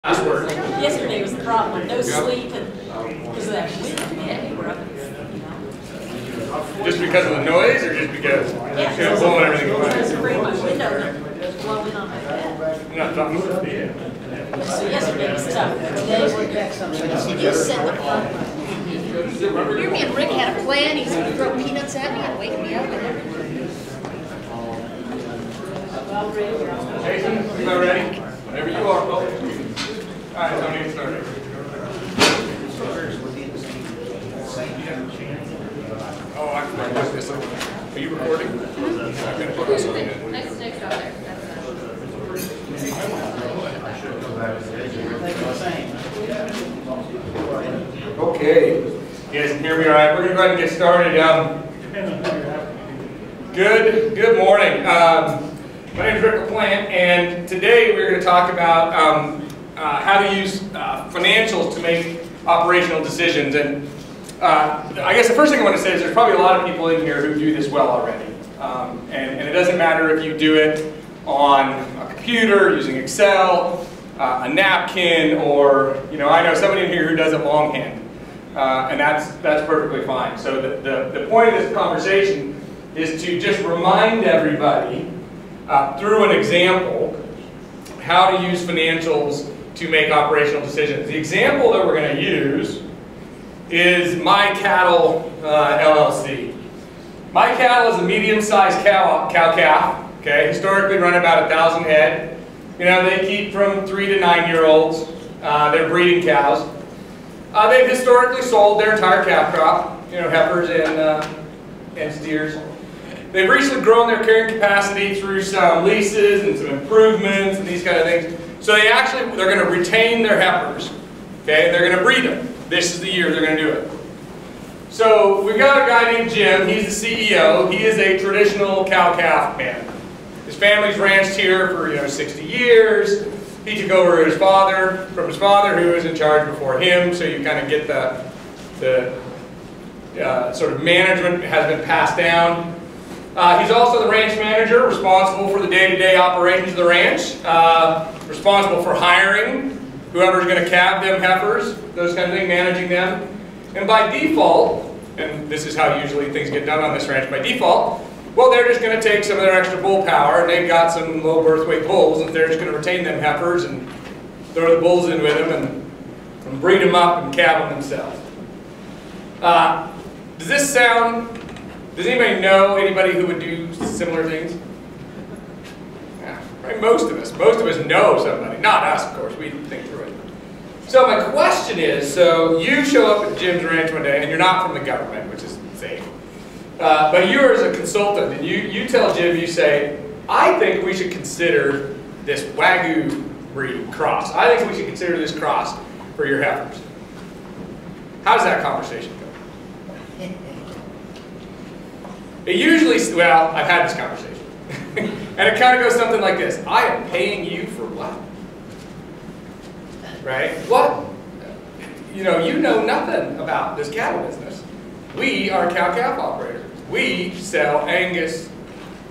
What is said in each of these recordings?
Password. Yesterday was the problem. No sleep and because of that wind everywhere. Just because of the noise, or just because it's going to blow everything away? It's bring my window and blow in on my bed. You're not talking about So yesterday was tough. Today you just set the clock. You're me and Rick had a plan. He's going to throw peanuts at me and wake me up and everything. Jason, you about ready? Whenever you are, Bill. All right, don't get started. Oh, I can put this on. Are you recording? I'm going to put this on. Next out there. Okay. You guys can hear me all right? We're going to go ahead and get started. Good morning. My name is Rick Laplante, and today we're going to talk about how to use financials to make operational decisions. And I guess the first thing I want to say is there's probably a lot of people in here who do this well already. And it doesn't matter if you do it on a computer, using Excel, a napkin, or, I know somebody in here who does it longhand. And that's perfectly fine. So the point of this conversation is to just remind everybody through an example how to use financials to make operational decisions. The example that we're going to use is My Cattle LLC. My Cattle is a medium-sized cow-calf. Okay, historically run about 1,000 head. They keep from 3 to 9-year-olds. They're breeding cows. They've historically sold their entire calf crop, heifers and steers. They've recently grown their carrying capacity through some leases and some improvements and these kind of things. So they're going to retain their heifers, okay, and they're going to breed them. This is the year they're going to do it. So we've got a guy named Jim. He's the CEO. He is a traditional cow-calf man. His family's ranched here for 60 years. He took over from his father, who was in charge before him. So you kind of get the sort of management has been passed down. He's also the ranch manager, responsible for the day-to-day operations of the ranch, responsible for hiring whoever's going to calve them heifers, those kind of things, managing them. And by default, and this is how usually things get done on this ranch by default, well, they're just going to take some of their extra bull power, and they've got some low birth weight bulls, and they're just going to retain them heifers and throw the bulls in with them and breed them up and calve them themselves. Does anybody know anybody who would do similar things? Yeah, right, most of us know somebody. Not us, of course, we think through it. So my question is, so you show up at Jim's ranch one day, and you're not from the government, which is safe. But you're as a consultant, and you tell Jim, you say, I think we should consider this Wagyu breed cross. I think we should consider this cross for your heifers. How does that conversation go? It usually, well, I've had this conversation. And it kind of goes something like this. I am paying you for what? Right? What? You know nothing about this cattle business. We are cow-calf operators. We sell Angus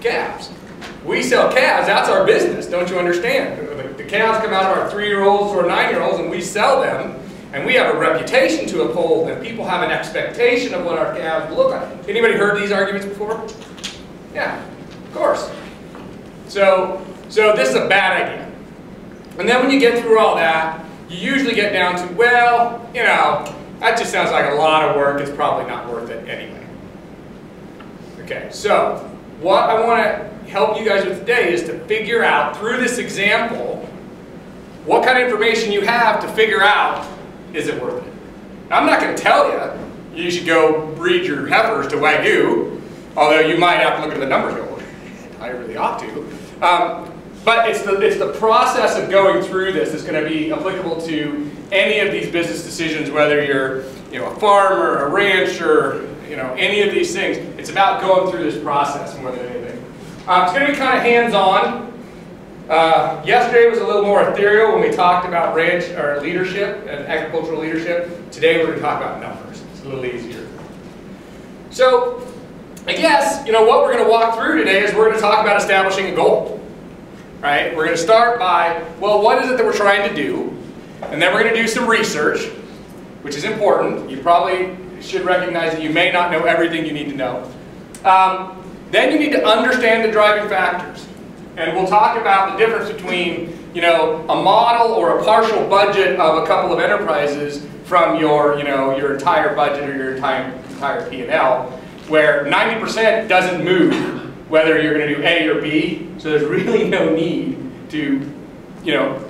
calves. We sell calves. That's our business. Don't you understand? The calves come out of our 3-year-olds or 9-year-olds, and we sell them. And we have a reputation to uphold, and people have an expectation of what our calves look like. Anybody heard these arguments before? Yeah, of course. So this is a bad idea. And then when you get through all that, you usually get down to, well, that just sounds like a lot of work. It's probably not worth it anyway. Okay, so what I want to help you guys with today is to figure out, through this example, what kind of information you have to figure out, is it worth it? I'm not going to tell you should go breed your heifers to Wagyu, although you might have to look at the numbers and go, well, I really ought to. But it's the process of going through this that's going to be applicable to any of these business decisions, whether you're a farmer, a rancher, any of these things. It's about going through this process more than anything. It's going to be kind of hands-on. Yesterday was a little more ethereal when we talked about ranch or leadership and agricultural leadership. Today we're going to talk about numbers. It's a little easier. So I guess what we're going to walk through today is we're going to talk about establishing a goal. Right? We're going to start by, well, what is it that we're trying to do? And then we're going to do some research, which is important. You probably should recognize that you may not know everything you need to know. Then you need to understand the driving factors. And we'll talk about the difference between, you know, a model or a partial budget of a couple of enterprises from your, you know, your entire budget or your entire P&L, where 90% doesn't move whether you're going to do A or B. So there's really no need to, you know,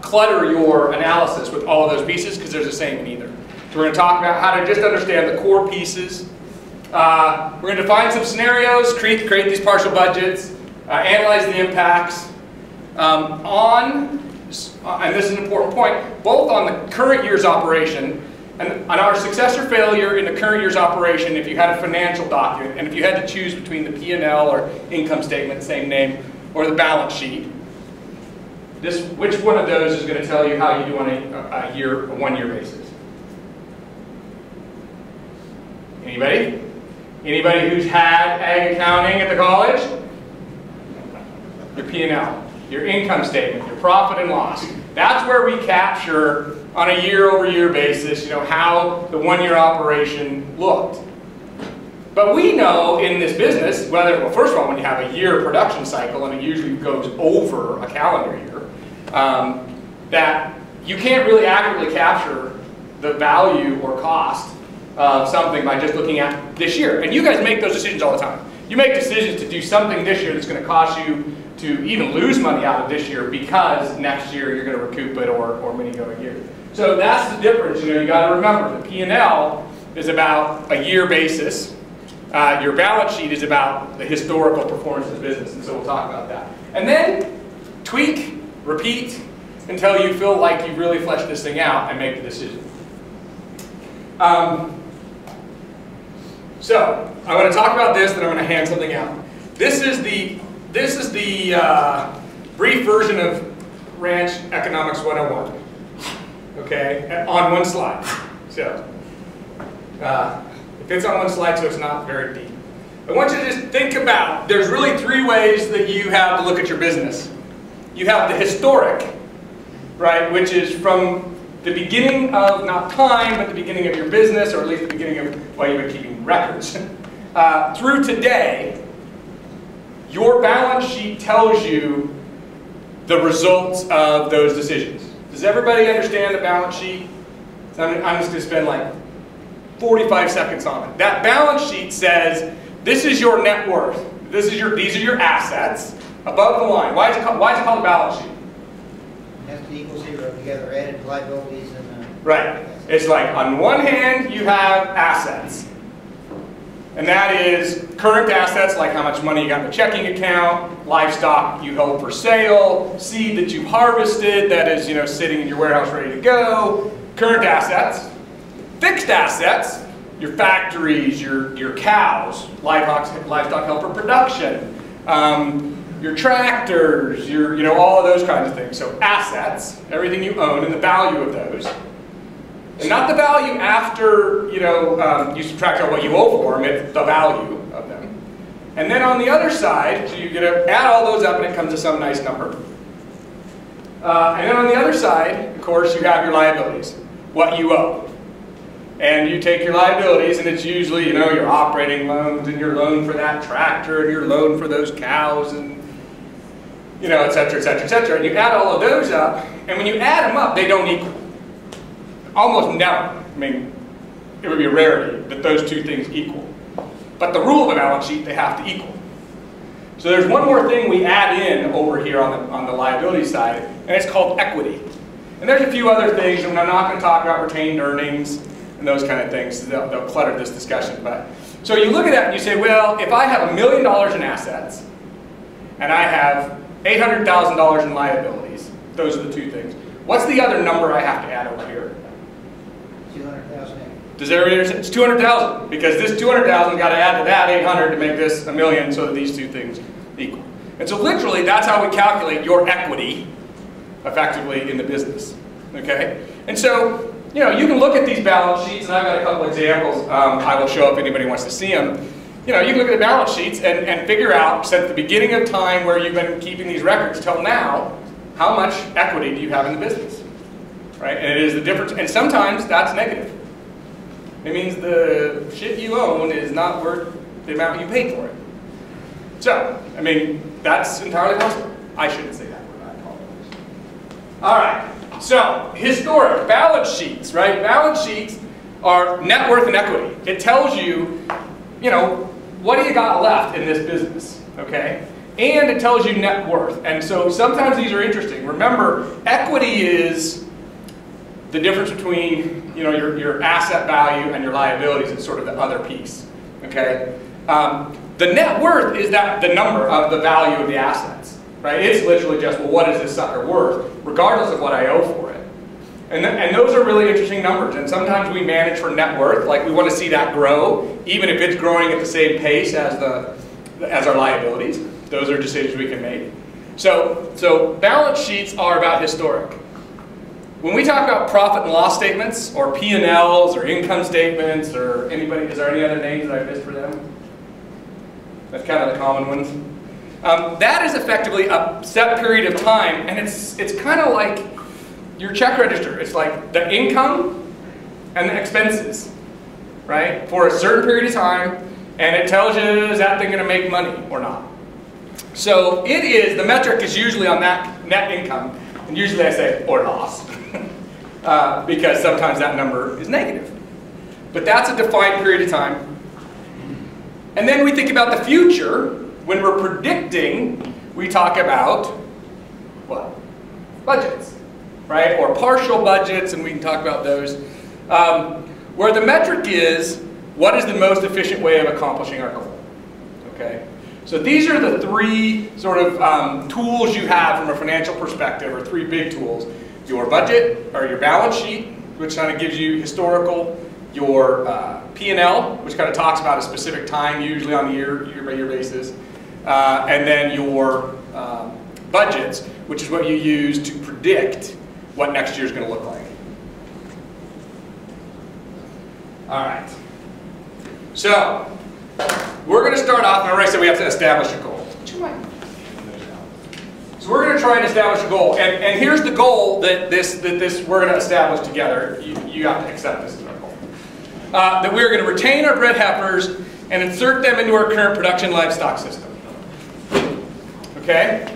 clutter your analysis with all of those pieces because there's the same in either. So we're going to talk about how to just understand the core pieces. We're going to define some scenarios, create these partial budgets, analyze the impacts and this is an important point, both on the current year's operation and on our success or failure in the current year's operation if you had a financial document and if you had to choose between the P&L or income statement, same name, or the balance sheet. Which one of those is going to tell you how you do on a 1 year basis? Anybody? Anybody who's had ag accounting at the college? Your P&L, your income statement, your profit and loss. That's where we capture on a year-over-year basis, you know, how the 1 year operation looked. But we know in this business, well, first of all, when you have a year production cycle and it usually goes over a calendar year, that you can't really accurately capture the value or cost of something by just looking at this year. And you guys make those decisions all the time. You make decisions to do something this year that's going to cost you to even lose money out of this year because next year you're going to recoup it or many go a year. So that's the difference. You know, you got to remember the P&L is about a year basis. Your balance sheet is about the historical performance of the business, and so we'll talk about that. And then tweak, repeat until you feel like you've really fleshed this thing out and make the decision. So I'm going to talk about this, then I'm going to hand something out. This is the brief version of Ranch Economics 101. Okay, on one slide. So it fits on one slide, so it's not very deep. I want you to just think about, there's really three ways that you have to look at your business. You have the historic, right, which is from the beginning of, not time, but the beginning of your business, or at least the beginning of, well, you've been keeping records. Through today, your balance sheet tells you the results of those decisions. Does everybody understand the balance sheet? So I'm just going to spend like 45 seconds on it. That balance sheet says, this is your net worth. These are your assets above the line. Why is it called a balance sheet? It has to equal zero together, added liabilities and right. It's like on one hand you have assets. And that is current assets, like how much money you got in the checking account, livestock you hold for sale, seed that you've harvested that is, you know, sitting in your warehouse ready to go. Current assets. Fixed assets, your factories, your cows, livestock held for production, your tractors, you know, all of those kinds of things. So assets, everything you own, and the value of those. And not the value after, you know, you subtract out what you owe for them, it's the value of them. And then on the other side, so you're going to add all those up and it comes to some nice number. And then on the other side, of course, you have your liabilities, what you owe. And you take your liabilities and it's usually, you know, your operating loans and your loan for that tractor and your loan for those cows and, you know, et cetera, et cetera, et cetera. And you add all of those up, and when you add them up, they don't equal. Almost never. I mean, it would be a rarity that those two things equal. But the rule of a balance sheet, they have to equal. So there's one more thing we add in over here on the liability side, and it's called equity. And there's a few other things, and I'm not going to talk about retained earnings and those kind of things. They'll clutter this discussion. But so you look at that and you say, well, if I have $1 million in assets, and I have $800,000 in liabilities, those are the two things. What's the other number I have to add over here? 200,000. Does everybody understand? It's 200,000 because this 200,000 got to add to that 800 to make this $1 million, so that these two things equal. And so literally, that's how we calculate your equity, effectively in the business. Okay, and so you know you can look at these balance sheets, and I've got a couple examples. I will show if anybody wants to see them. You know, you can look at the balance sheets and figure out since the beginning of time where you've been keeping these records till now, how much equity do you have in the business? right? And it is the difference, and sometimes that's negative. It means the shit you own is not worth the amount you paid for it. So, I mean, that's entirely possible. I shouldn't say that word, I apologize. All right, so historic balance sheets, right? Balance sheets are net worth and equity. It tells you, you know, what do you got left in this business, okay? And it tells you net worth. And so sometimes these are interesting. Remember, equity is the difference between, you know, your asset value and your liabilities. It's sort of the other piece, okay? The net worth is the number of the value of the assets, right? It's literally just, well, what is this sucker worth, regardless of what I owe for it. And those are really interesting numbers. And sometimes we manage for net worth, like we want to see that grow, even if it's growing at the same pace as our liabilities. Those are decisions we can make. So balance sheets are about historic. When we talk about profit and loss statements, or P&Ls, or income statements, or anybody, is there any other names that I missed for them? That's kind of the common ones. That is effectively a set period of time, and it's kind of like your check register. It's like the income and the expenses, right? For a certain period of time, and it tells you, is that thing going to make money or not? So it is, the metric is usually on that net income, and usually I say, or loss, because sometimes that number is negative. But that's a defined period of time. And then we think about the future. When we're predicting, we talk about, what? Budgets, right? Or partial budgets, and we can talk about those. Where the metric is, what is the most efficient way of accomplishing our goal? Okay? So these are the three sort of tools you have from a financial perspective, or three big tools. Your budget, or your balance sheet, which kind of gives you historical, your P&L, which kind of talks about a specific time, usually on a year-by-year basis, and then your budgets, which is what you use to predict what next year is going to look like. All right. So, we're going to start off, and I already said we have to establish a goal. So we're going to try and establish a goal, and here's the goal that we're going to establish together. You have to accept this as our goal. That we're going to retain our bred heifers and insert them into our current production livestock system. Okay?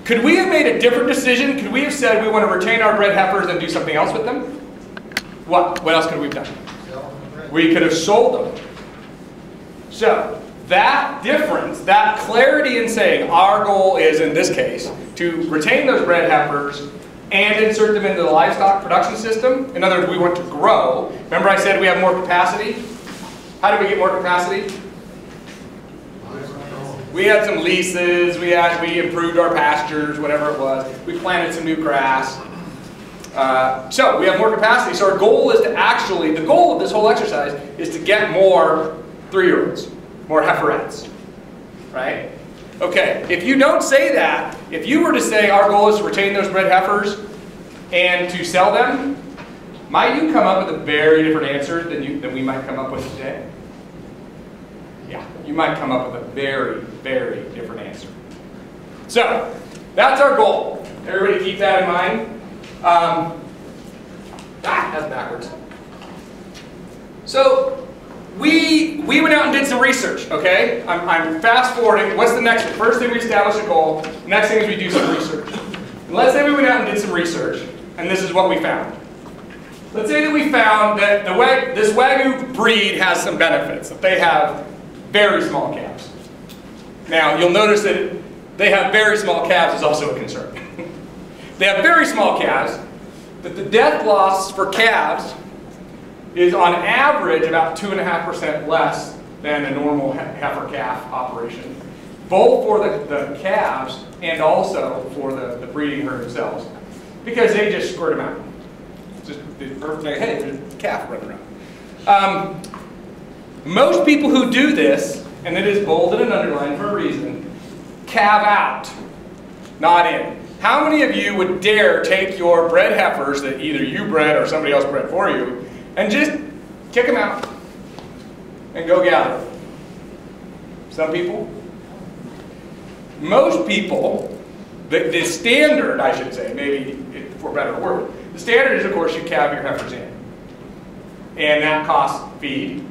Could we have made a different decision? Could we have said we want to retain our bred heifers and do something else with them? What? What else could we have done? We could have sold them. So, that difference, that clarity in saying our goal is, in this case, to retain those bred heifers and insert them into the livestock production system. In other words, we want to grow. Remember I said we have more capacity? How did we get more capacity? We had some leases, we improved our pastures, whatever it was. We planted some new grass. So we have more capacity. So our goal is to actually, the goal of this whole exercise is to get more 3-year-olds, more heiferettes, right? Okay, if you don't say that, if you were to say our goal is to retain those bred heifers and to sell them, might you come up with a very different answer than we might come up with today? Yeah, you might come up with a very, very different answer. So, that's our goal. Everybody keep that in mind. That's backwards. So, we went out and did some research, okay? I'm fast forwarding. What's the next thing? First thing we establish a goal. Next thing is we do some research. And let's say we went out and did some research, and this is what we found. Let's say that we found that this Wagyu breed has some benefits. That they have very small calves. Now, you'll notice that they have very small calves is also a concern. They have very small calves, but the death loss for calves is on average about 2.5% less than a normal heifer-calf operation, both for the calves and also for the breeding herd themselves, because they just squirt them out. Just hey, there's a calf running around. Most people who do this, and it is bolded and underlined for a reason, calve out, not in. How many of you would dare take your bred heifers that either you bred or somebody else bred for you and just kick them out and go gather them? Some people. Most people, the standard, I should say, maybe for a better word, The standard is, of course, you calve your heifers in. And that costs feed,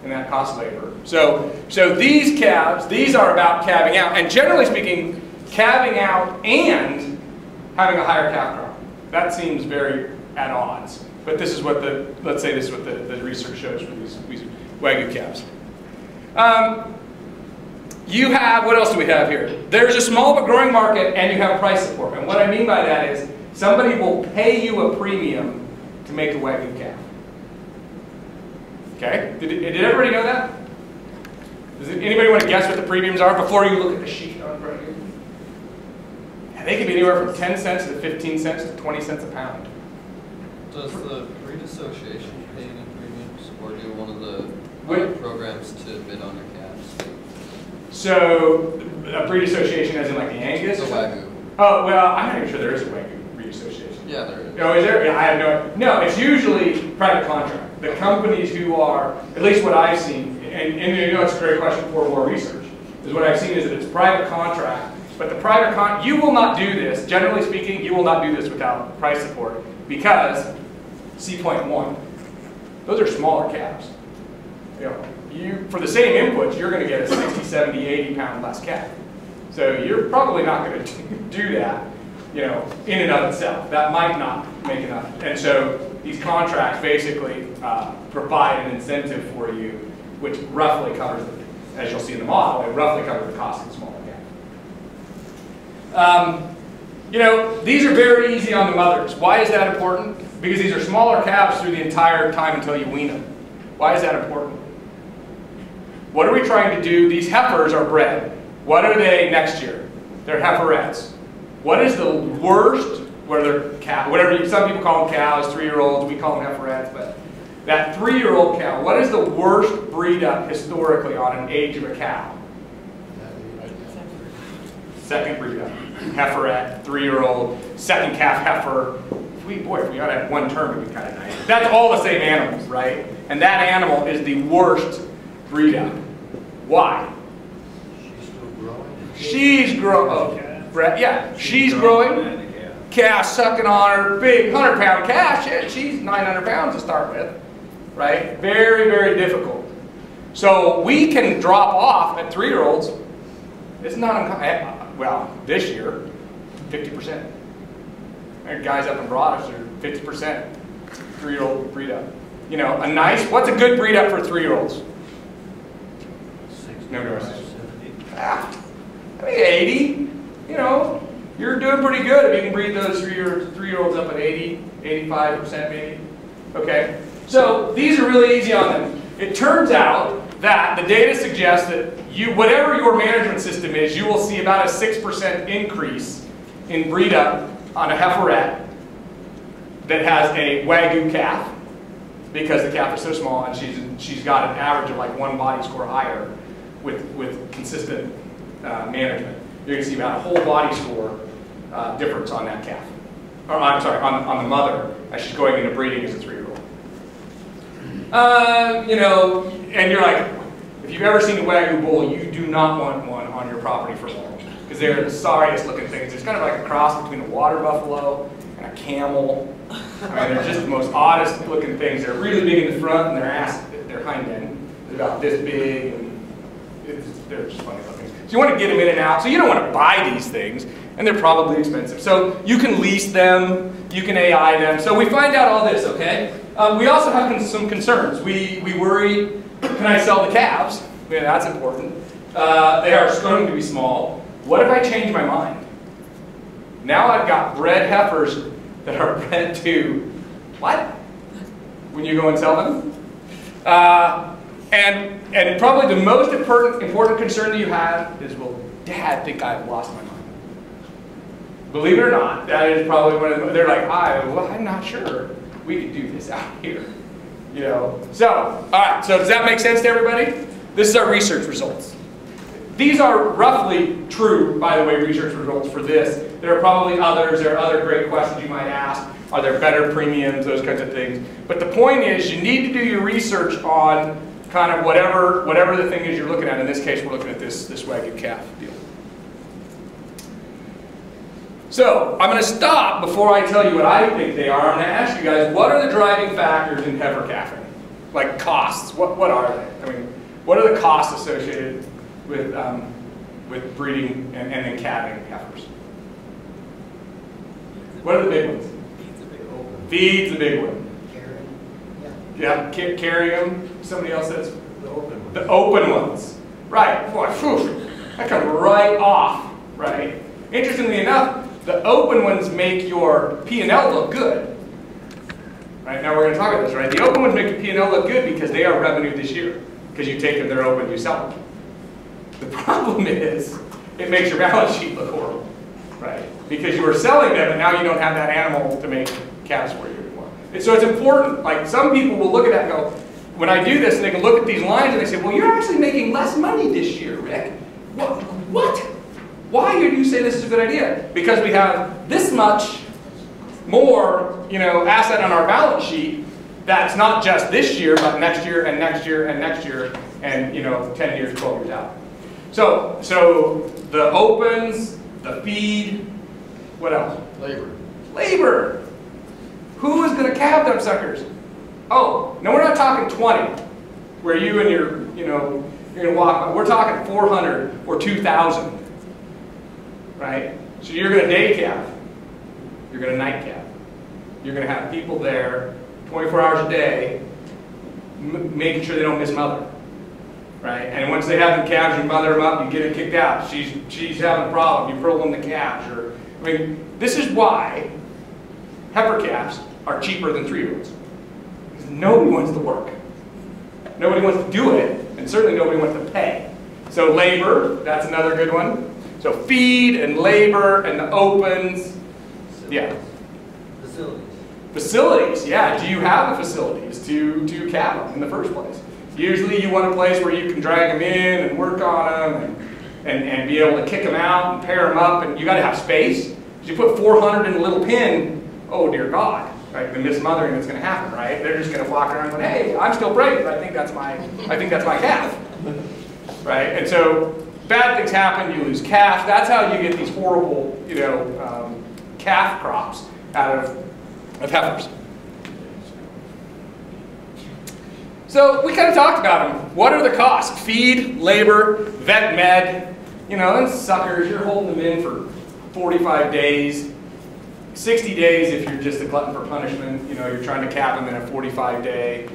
and that costs labor. So these calves, these are about calving out. And generally speaking, calving out and having a higher calf crop. That seems very at odds. But this is what let's say this is what the research shows for these Wagyu calves. You have, what else do we have here? There's a small but growing market, and you have price support. And what I mean by that is somebody will pay you a premium to make a Wagyu calf. Okay? Did everybody know that? Does anybody want to guess what the premiums are before you look at the sheet on front of you? Yeah, they can be anywhere from 10 cents to 15 cents to 20 cents a pound. Does the breed association pay any premiums, or do one of the programs to bid on your calves? So, a breed association as in like the Angus? The Wagyu. Oh, well, I'm not even sure there is a Wagyu breed association. Yeah, there is. Oh, is there? Yeah, I have no, it's usually private contract. The companies who are, at least what I've seen, and you know it's a great question for more research, is what I've seen is that it's private contract, but the private you will not do this, generally speaking, you will not do this without price support, because, see point 1, those are smaller calves. You know, for the same inputs, you're going to get a 60, 70, 80 pound less calf. So you're probably not going to do that, you know, in and of itself. That might not make enough. And so these contracts basically provide an incentive for you, which roughly covers, as you'll see in the model, it roughly covers the cost of the smaller calf. You know, these are very easy on the mothers. Why is that important? Because these are smaller calves through the entire time until you wean them. Why is that important? What are we trying to do? These heifers are bred. What are they next year? They're heiferettes. What is the worst, whatever some people call them cows, 3-year-olds, we call them heiferettes, but that 3-year-old cow, what is the worst breed up historically on an age of a cow? Second breed up. Heiferette, 3-year-old, second calf heifer. If we ought to have one term, it'd be kind of nice. That's all the same animals, right? And that animal is the worst breed up. Why? She's still growing. She's growing. Oh, yeah, she's growing. Calf sucking on her, big 100-pound calf. Shit, she's 900 pounds to start with, right? Very, very difficult. So we can drop off at 3-year-olds. It's not uncommon. Well, this year, 50%. There are guys up in Broadish are 50% 3-year-old breed up. You know, a nice. What's a good breed up for 3-year-olds? No, I mean 80, you know, you're doing pretty good if you can breed those 3-year-olds up at 80, 85% maybe. Okay, so these are really easy on them. It turns out that the data suggests that whatever your management system is, you will see about a 6% increase in breed up on a heiferette that has a Wagyu calf, because the calf is so small and she's got an average of like 1 body score higher with consistent management. You're going to see about a whole body score difference on that calf. Or I'm sorry, on the mother as she's going into breeding as a 3-year-old. You know, and you're like, if you've ever seen a Wagyu bull, you do not want one on your property for long, because they're the sorriest looking things. It's kind of like a cross between a water buffalo and a camel. I mean, they're just the most oddest looking things. They're really big in the front, and their hind end is about this big, and they're just funny looking. So you want to get them in and out. So you don't want to buy these things, and they're probably expensive. So you can lease them, you can AI them. So we find out all this, okay? We also have some concerns. We worry, can I sell the calves? Yeah, that's important. They are going to be small. What if I change my mind? Now I've got bred heifers that are bred to what? When you go and sell them? And probably the most important concern that you have is, will Dad think I've lost my mind? Believe it or not, that is probably one of them. They're like, well, I'm not sure we could do this out here. You know. So, all right. So does that make sense to everybody? This is our research results. These are roughly true, by the way, research results for this. There are probably others. There are other great questions you might ask. Are there better premiums? Those kinds of things. But the point is, you need to do your research on kind of whatever the thing is you're looking at. In this case, we're looking at this Wagyu calf deal. So I'm going to stop before I tell you what I think they are. I'm going to ask you guys, what are the driving factors in heifer calving? Like costs, what are they? I mean, what are the costs associated with breeding and then calving heifers? What are the big ones? Feed's the big one. Yeah, carrying them. Somebody else says The open one. the open ones. Right. Boy, whew, that comes right off. Right. Interestingly enough, the open ones make your P&L look good. Right. Now we're going to talk about this. Right. The open ones make your P&L look good because they are revenue this year. Because you take them, they're open, you sell them. The problem is, it makes your balance sheet look horrible. Right. Because you are selling them, and now you don't have that animal to make calves for you anymore. And so it's important. Like some people will look at that and go, when I do this, and they can look at these lines and they say, well, you're actually making less money this year, Rick. What? Why do you say this is a good idea? Because we have this much more, asset on our balance sheet that's not just this year, but next year and next year and next year and 10 years, 12 years out. So the opens, the feed, what else? Labor. Who is going to calve them suckers? Oh, no, we're not talking 20, where you and you're going to walk. We're talking 400 or 2,000, right? So you're going to day calf. You're going to night calf. You're going to have people there 24 hours a day making sure they don't miss mother, right? And once they have the calves, you mother them up, you get them kicked out. She's having a problem. You pearl them the calves. This is why heifer calves are cheaper than 3-year-olds. Because nobody wants to work. Nobody wants to do it, and certainly nobody wants to pay. So labor, that's another good one. So feed and labor and the opens. Yeah. Facilities, yeah. Do you have the facilities to calve them in the first place? Usually you want a place where you can drag them in and work on them and be able to kick them out and pair them up, and you got to have space. If you put 400 in a little pen, oh dear God, right? The mismothering is going to happen, right? They're just going to walk around going, hey, I'm still pregnant. I think that's my calf, right? And so bad things happen. You lose calf. That's how you get these horrible, calf crops out of heifers. So we kind of talked about them. What are the costs? Feed, labor, vet med. Them suckers, you're holding them in for 45 days. 60 days if you're just a glutton for punishment. You're trying to calve them in a 45-day.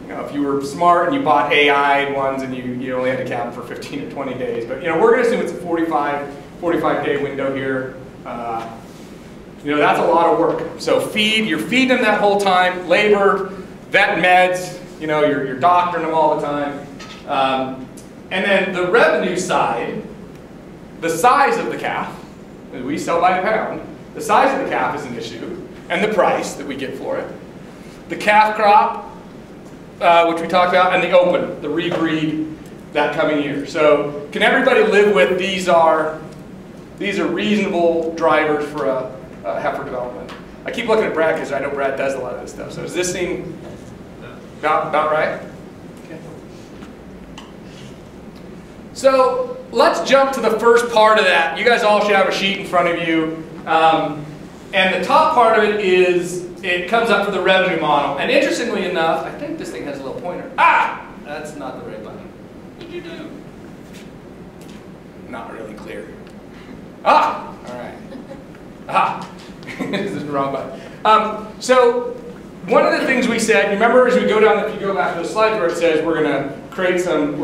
If you were smart and you bought AI ones and you only had to calve them for 15 to 20 days. But we're going to assume it's a 45-day window here. That's a lot of work. So you're feeding them that whole time. Labor, vet meds, you're doctoring them all the time. And then the revenue side, the size of the calf, we sell by the pound. The size of the calf is an issue, and the price that we get for it. The calf crop, which we talked about, and the open, the rebreed that coming year. So can everybody live with these are reasonable drivers for a heifer development? I keep looking at Brad because I know Brad does a lot of this stuff. So does this seem about right? Okay. So let's jump to the first part of that. You guys all should have a sheet in front of you. And the top part of it comes up for the revenue model. And interestingly enough, I think this thing has a little pointer. Ah! That's not the right button. What did you do? Not really clear. Ah! All right. Ah! This is the wrong button. So one of the things we said, remember as we go down, if you go back to the slides where it says we're going to create some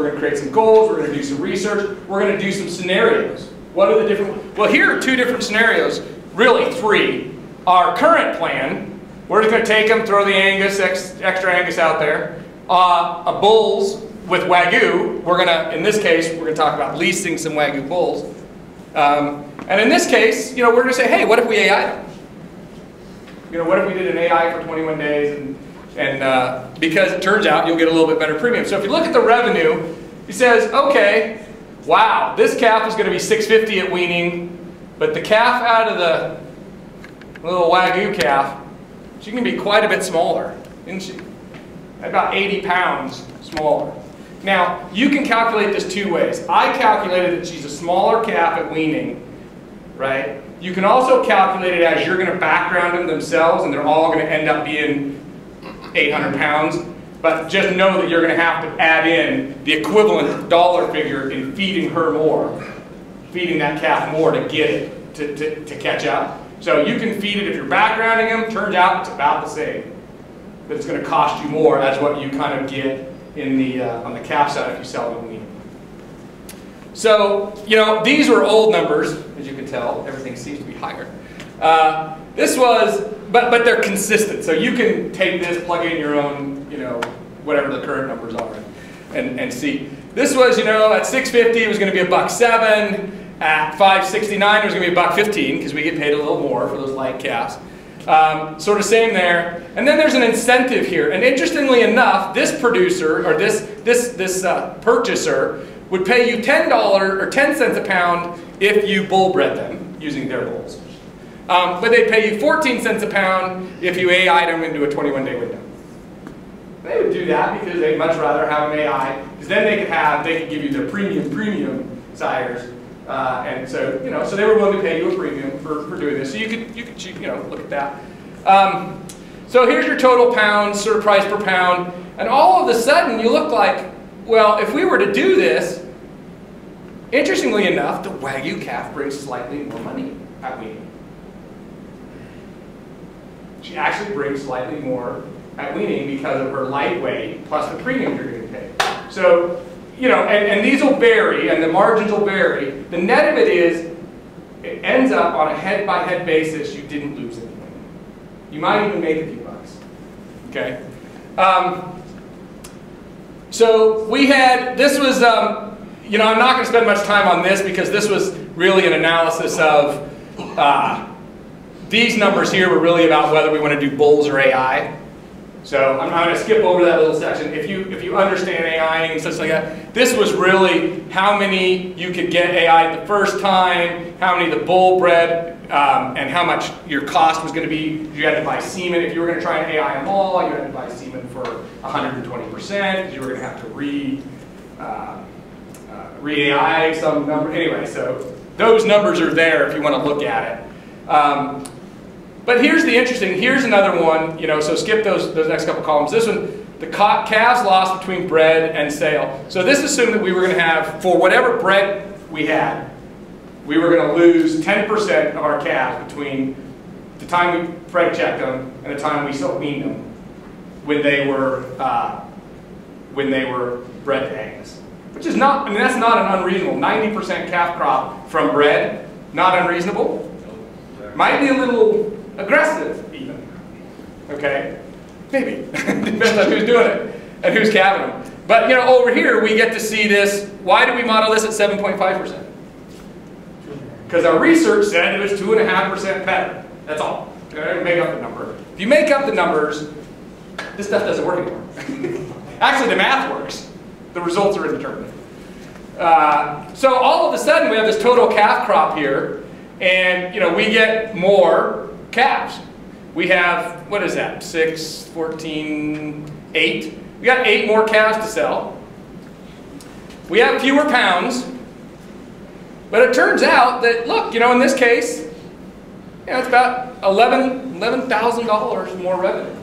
goals, we're going to do some research, we're going to do some scenarios. What are the different, well here are two different scenarios, really three. Our current plan, we're just going to take them, throw the Angus, extra Angus out there. A bulls with Wagyu, we're going to, in this case, we're going to talk about leasing some Wagyu bulls. And in this case, we're going to say, hey, what if we AI them? What if we did an AI for 21 days and because it turns out you'll get a little bit better premium. So if you look at the revenue, he says, okay, wow, this calf is going to be $650 at weaning, but the calf out of the little Wagyu calf, she can be quite a bit smaller, isn't she? About 80 pounds smaller. Now, you can calculate this two ways. I calculated that she's a smaller calf at weaning, right? You can also calculate it as you're going to background them themselves, and they're all going to end up being 800 pounds. But just know that you're going to have to add in the equivalent dollar figure in feeding her more, feeding that calf more to get it, to catch up. So you can feed it if you're backgrounding them. Turns out it's about the same. But it's going to cost you more. That's what you kind of get in the, on the calf side if you sell them lean. So, you know, these were old numbers, as you can tell. Everything seems to be higher. This was, but they're consistent. So you can take this, plug in your own, you know, whatever the current numbers are, and see. This was, you know, at 650 it was going to be $1.07. At 569 it was going to be $1.15 because we get paid a little more for those light calves. Sort of same there. And then there's an incentive here. And interestingly enough, this producer or this purchaser would pay you $10 or 10 cents a pound if you bull bred them using their bulls. But they'd pay you 14 cents a pound if you AI'd them into a 21-day window. They would do that because they'd much rather have an AI, because then they could give you their premium sires. And so, you know, so they were willing to pay you a premium for doing this. So you could you know, look at that. So here's your total pounds, sort of price per pound, and all of a sudden you look like, well, if we were to do this, interestingly enough, the Wagyu calf brings slightly more money at weaning. She actually brings slightly more at weaning because of her lightweight plus the premium you're going to pay. So, you know, and these will vary, and the margins will vary. The net of it is, it ends up on a head-by-head basis, you didn't lose anything. You might even make a few bucks. Okay? So we had, this was, you know, I'm not going to spend much time on this because this was really an analysis of, these numbers here were really about whether we want to do bulls or AI. So I'm going to skip over that little section. If you understand AI and such like that, this was really how many you could get AI the first time, how many the bull bred, and how much your cost was going to be. You had to buy semen. If you were going to try and AI them all, you had to buy semen for 120% because you were going to have to re-AI some number. Anyway, so those numbers are there if you want to look at it. But here's the interesting, here's another one, you know, so skip those next couple columns. This one, the calves lost between bred and sale. So this assumed that we were going to have, for whatever bred we had, we were going to lose 10% of our calves between the time we Fred checked them and the time we weaned them when they were bred to Angus. Which is not, I mean, that's not an unreasonable, 90% calf crop from bred, not unreasonable. Might be a little aggressive, even. Okay? Maybe. Depends on who's doing it and who's calving them. But, you know, over here we get to see this. Why do we model this at 7.5%? Because our research said it was 2.5% better. That's all. Okay? Make up the number. If you make up the numbers, this stuff doesn't work anymore. Actually, the math works. The results are indeterminate. So all of a sudden we have this total calf crop here. And, you know, we get more calves. We have, what is that, 6, 14, 8. We got 8 more calves to sell. We have fewer pounds. But it turns out that, look, you know, in this case, you know, it's about $11,000 more revenue.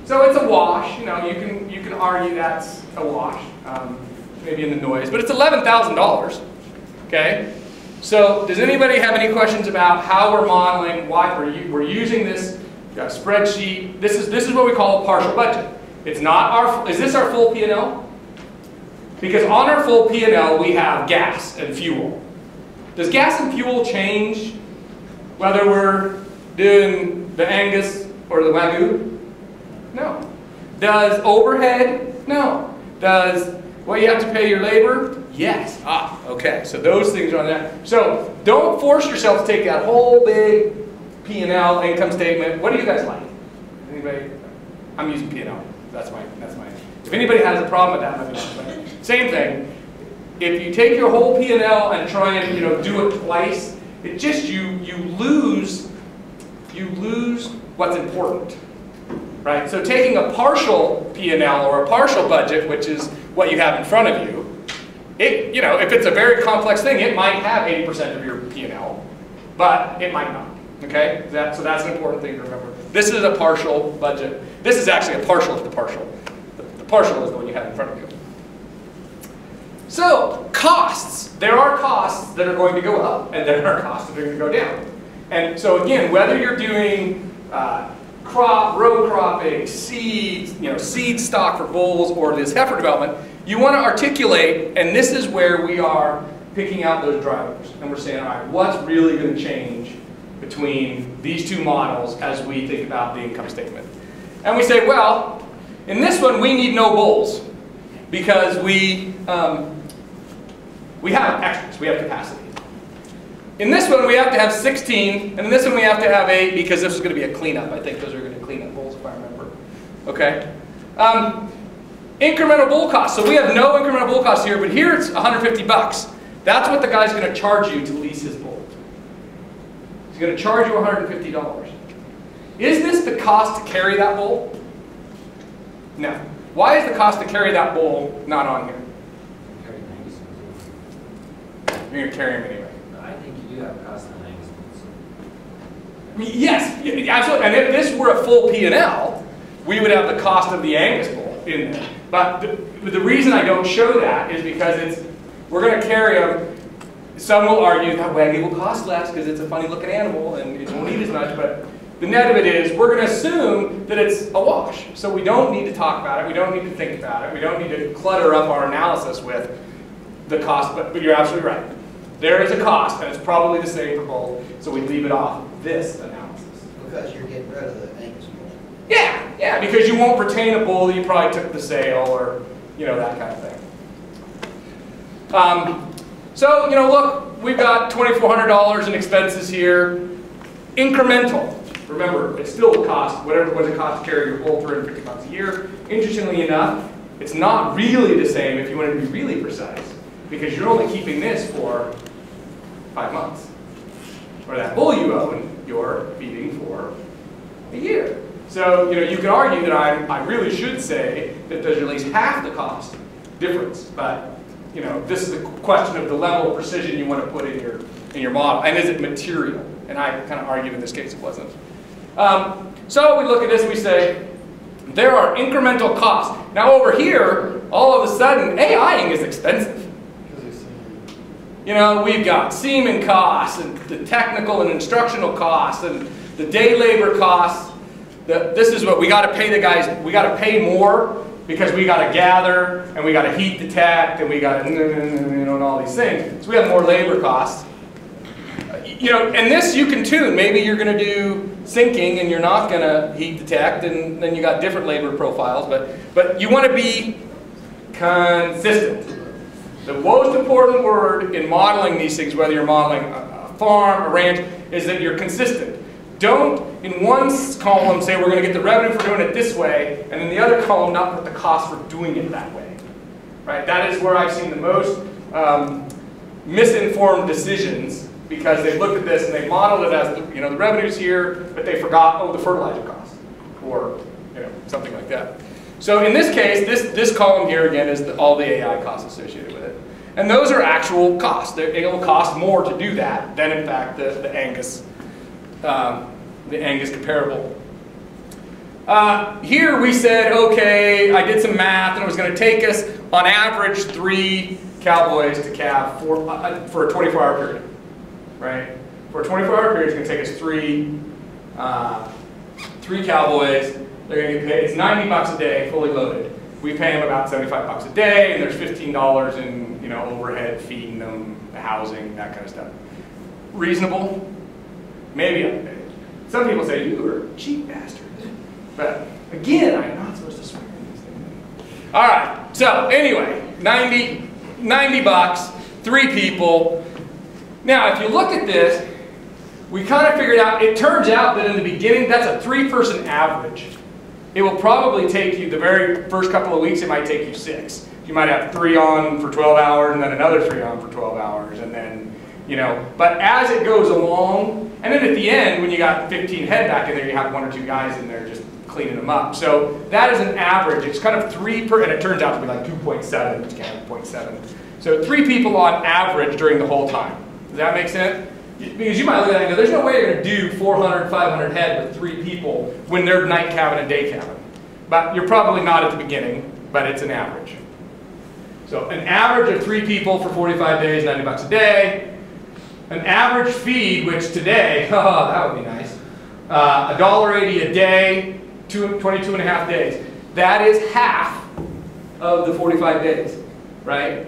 So it's a wash. You know, you can argue that's a wash, maybe in the noise. But it's $11,000, okay? So, does anybody have any questions about how we're modeling, why we're using this spreadsheet? This is what we call a partial budget. It's not our, is this our full P&L? Because on our full P&L we have gas and fuel. Does gas and fuel change whether we're doing the Angus or the Wagyu? No. Does overhead? No. Does what you have to pay your labor? Yes. Ah, okay. So those things are on that. So don't force yourself to take that whole big P&L income statement. What do you guys like? Anybody? I'm using P&L. That's my. If anybody has a problem with that, let me know. Same thing. If you take your whole P&L and try and do it twice, it just you lose what's important, right? So taking a partial P&L or a partial budget, which is what you have in front of you. If it's a very complex thing, it might have 80% of your P&L. but it might not. Okay, so that's an important thing to remember. This is a partial budget. This is actually a partial of the partial. The partial is the one you have in front of you. So, costs. There are costs that are going to go up, and there are costs that are going to go down. And so again, whether you're doing row cropping, seeds, seed stock for bulls, or this heifer development, you want to articulate, and this is where we are picking out those drivers. And we're saying, all right, what's really going to change between these two models as we think about the income statement? And we say, well, in this one, we need no bulls because we have extras, we have capacity. In this one, we have to have 16, and in this one, we have to have 8 because this is going to be a cleanup. I think those are going to clean up bulls, if I remember. Okay? Incremental bull costs. So we have no incremental bull costs here, but here it's 150 bucks. That's what the guy's going to charge you to lease his bull. He's going to charge you $150. Is this the cost to carry that bull? No. Why is the cost to carry that bull not on here? You're going to carry him anyway. I think you do have a cost on Angus bulls. Yes, absolutely. And if this were a full P&L, we would have the cost of the Angus bull in there. But the reason I don't show that is because we're going to carry them. Some will argue that wagon will cost less because it's a funny looking animal and it won't eat as much. But the net of it is we're going to assume that it's a wash. So we don't need to talk about it. We don't need to think about it. We don't need to clutter up our analysis with the cost. But you're absolutely right. There is a cost, and it's probably the same for both, so we leave it off this analysis. Because you're getting rid of the Angus bull. Yeah, because you won't retain a bull that you probably took the sale or, that kind of thing. So, look, we've got $2,400 in expenses here. Incremental. Remember, it's still a cost, whatever it was it cost to carry your bull, $350 a year. Interestingly enough, it's not really the same if you want to be really precise, because you're only keeping this for 5 months. Or that bull you own, you're feeding for a year. So, you could argue that I really should say that there's at least half the cost difference. But, this is the question of the level of precision you want to put in your model. And is it material? And I kind of argued in this case it wasn't. So we look at this and we say, there are incremental costs. Now over here, all of a sudden, AIing is expensive. We've got semen costs, and the technical and instructional costs, and the day labor costs. This is what we got to pay the guys. We got to pay more because we got to gather, and we got to heat detect, and we got to, and all these things. So we have more labor costs. And this you can tune. Maybe you're going to do sinking, and you're not going to heat detect, and then you got different labor profiles. But you want to be consistent. The most important word in modeling these things, whether you're modeling a farm, a ranch, is that you're consistent. Don't, in one column, say we're going to get the revenue for doing it this way, and in the other column, not put the cost for doing it that way. Right? That is where I've seen the most misinformed decisions, because they looked at this and they modeled it as the revenue's here, but they forgot, the fertilizer cost, or something like that. So in this case, this column here again is all the AI costs associated with it. And those are actual costs. It will cost more to do that than in fact the Angus comparable. Here we said, okay, I did some math and it was going to take us on average 3 cowboys to calve for a 24-hour period. Right? For a 24-hour period, it's going to take us 3 cowboys. They're going to get paid. It's $90 a day, fully loaded. We pay them about $75 a day, and there's $15 in overhead, feeding them, housing, that kind of stuff. Reasonable? Maybe. Some people say you are a cheap bastard. But again, I'm not supposed to swear in these things. All right. So anyway, 90 bucks, 3 people. Now, if you look at this, we kind of figured out. It turns out that in the beginning, that's a 3-person average. It will probably take you, the very first couple of weeks, it might take you 6. You might have 3 on for 12 hours and then another 3 on for 12 hours and then, but as it goes along, and then at the end, when you got 15 head back in there, you have 1 or 2 guys in there just cleaning them up. So that is an average. It's kind of 3 per, and it turns out to be like 2.7, it's kind of 0.7. So 3 people on average during the whole time. Does that make sense? Because you might look at that and go, there's no way you're going to do 400, 500 head with 3 people when they're night cabin and day cabin. But you're probably not at the beginning, but it's an average. So an average of 3 people for 45 days, $90 a day. An average feed, which today, oh, that would be nice. $1.80 a day, 22 and a half days. That is half of the 45 days, right?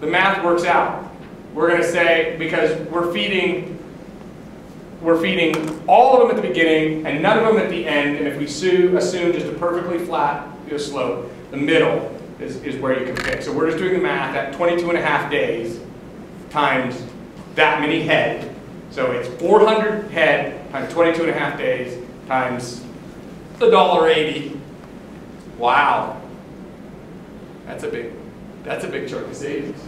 The math works out. We're going to say, because we're feeding all of them at the beginning and none of them at the end, and if we assume just a perfectly flat slope, the middle is where you can pick. So we're just doing the math at 22 and a half days times that many head. So it's 400 head times 22 and a half days times $1.80. Wow. That's a big chunk of savings.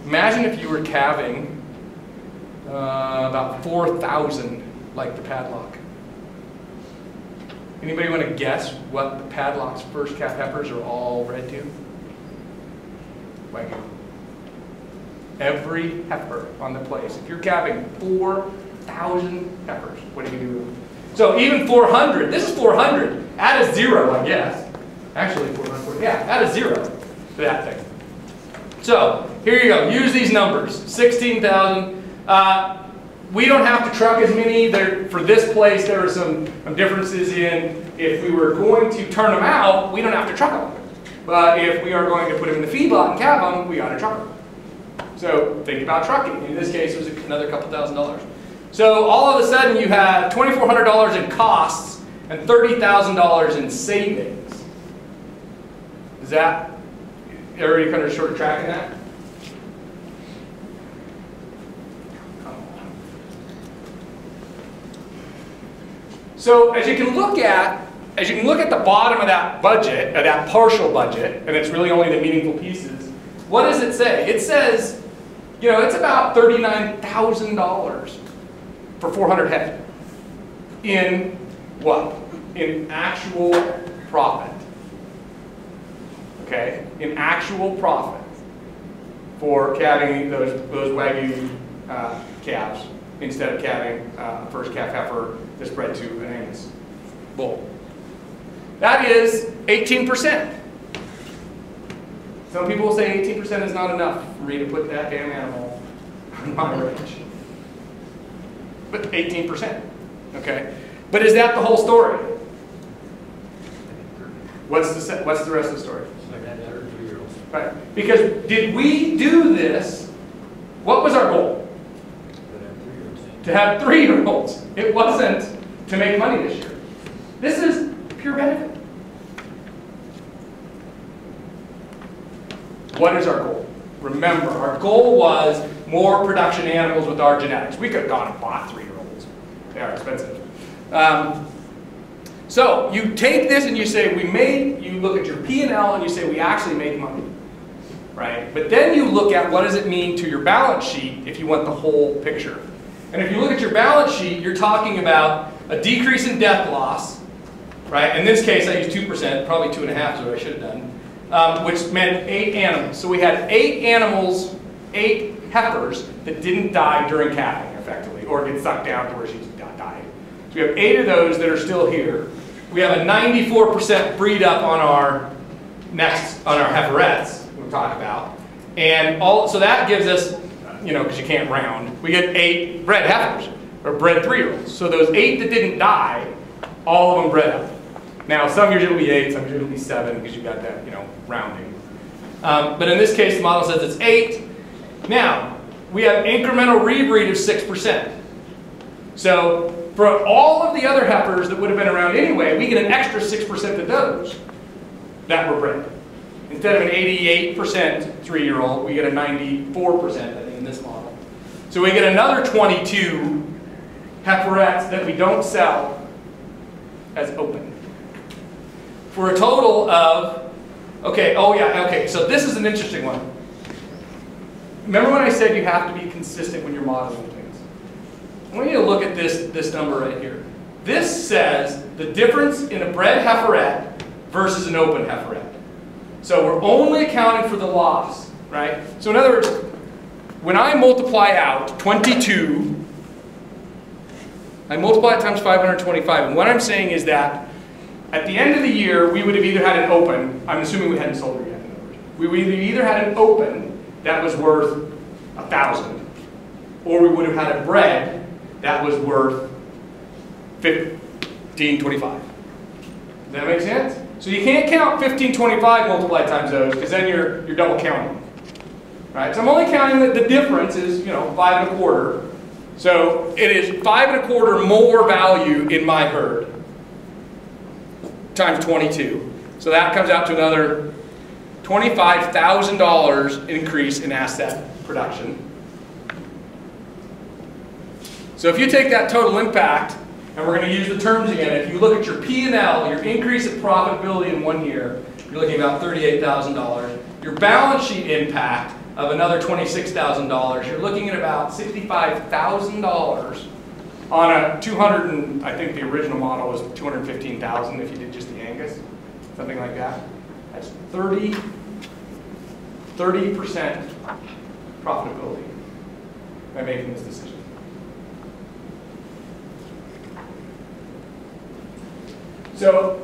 Imagine if you were calving about 4,000 like the padlock. Anybody want to guess what the padlock's first calf heifers are all bred to? Wagyu. Every heifer on the place. If you're calving 4,000 heifers, what do you do? So even 400, this is 400. Add a 0, I guess. Actually 400, yeah, add a 0 to that thing. So here you go, use these numbers, 16,000. We don't have to truck as many. For this place, there are some differences in if we were going to turn them out, we don't have to truck them. But if we are going to put them in the feedlot and calve them, we got to truck them. So think about trucking. In this case, it was another couple $1,000s. So all of a sudden, you have $2,400 in costs and $30,000 in savings. Is that, everybody kind of sort of tracking that? So as you can look at the bottom of that budget, that partial budget, and it's really only the meaningful pieces, what does it say? It says, you know, it's about $39,000 for 400 head. In what? In actual profit. Okay? In actual profit for calving those Wagyu calves instead of calving a first calf heifer that's bred to an Angus bull. That is 18%. Some people will say 18% is not enough for me to put that damn animal on my ranch. But 18%, okay? But is that the whole story? What's the rest of the story? Right, because did we do this, what was our goal? To have 3-year-olds. It wasn't to make money this year. This is pure benefit. What is our goal? Remember, our goal was more production animals with our genetics. We could have gone and bought 3-year-olds. They are expensive. So you take this and you say, you look at your P&L and you say, we actually made money. Right? But then you look at what does it mean to your balance sheet if you want the whole picture. And if you look at your balance sheet, you're talking about a decrease in death loss, right? In this case, I used 2%, probably 2.5 is what I should have done, which meant 8 animals. So we had 8 animals, 8 heifers that didn't die during calving, effectively, or get sucked down to where she died. So we have 8 of those that are still here. We have a 94% breed up on our heiferettes we'll talk about, and so that gives us, you know, because you can't round, we get 8 bred heifers, or bred 3-year-olds. So those 8 that didn't die, all of them bred up. Now, some years it'll be 8, some years it'll be 7, because you've got that, you know, rounding. But in this case, the model says it's 8. Now, we have incremental rebreed of 6%. So for all of the other heifers that would have been around anyway, we get an extra 6% of those that were bred. Instead of an 88% 3-year-old, we get a 94%, I think, in this model. So we get another 22 heiferettes that we don't sell as open. For a total of, so this is an interesting one. Remember when I said you have to be consistent when you're modeling things? I want you to look at this number right here. This says the difference in a bred heiferette versus an open heiferette. So we're only accounting for the loss, right? So in other words, when I multiply out 22, I multiply it times 525, and what I'm saying is that at the end of the year, we would have either had an open, I'm assuming we hadn't sold it yet, we would have either had an open that was worth 1,000, or we would have had a bread that was worth 1525. Does that make sense? So you can't count 1525 multiplied times those, because then you're double counting. Right? So I'm only counting that the difference is, 5 1/4. So it is 5 1/4 more value in my herd times 22. So that comes out to another $25,000 increase in asset production. So if you take that total impact, and we're going to use the terms again, if you look at your P&L, your increase in profitability in 1 year, you're looking at about $38,000. Your balance sheet impact of another $26,000, you're looking at about $65,000 on a 200, and I think the original model was 215,000 if you did just the Angus, something like that. That's 30% profitability by making this decision. So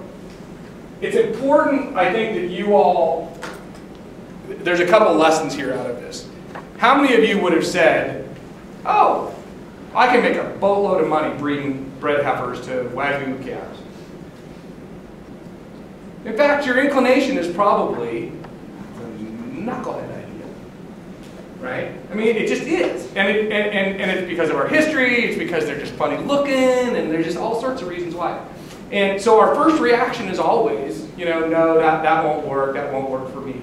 it's important, I think, that you all, there's a couple lessons here out of this. How many of you would have said, oh, I can make a boatload of money breeding bred heifers to Wagyu calves? In fact, your inclination is probably a knucklehead idea, right? I mean, it just is. And it's because of our history, it's because they're just funny looking, and there's just all sorts of reasons why. And so our first reaction is always, no, that won't work for me.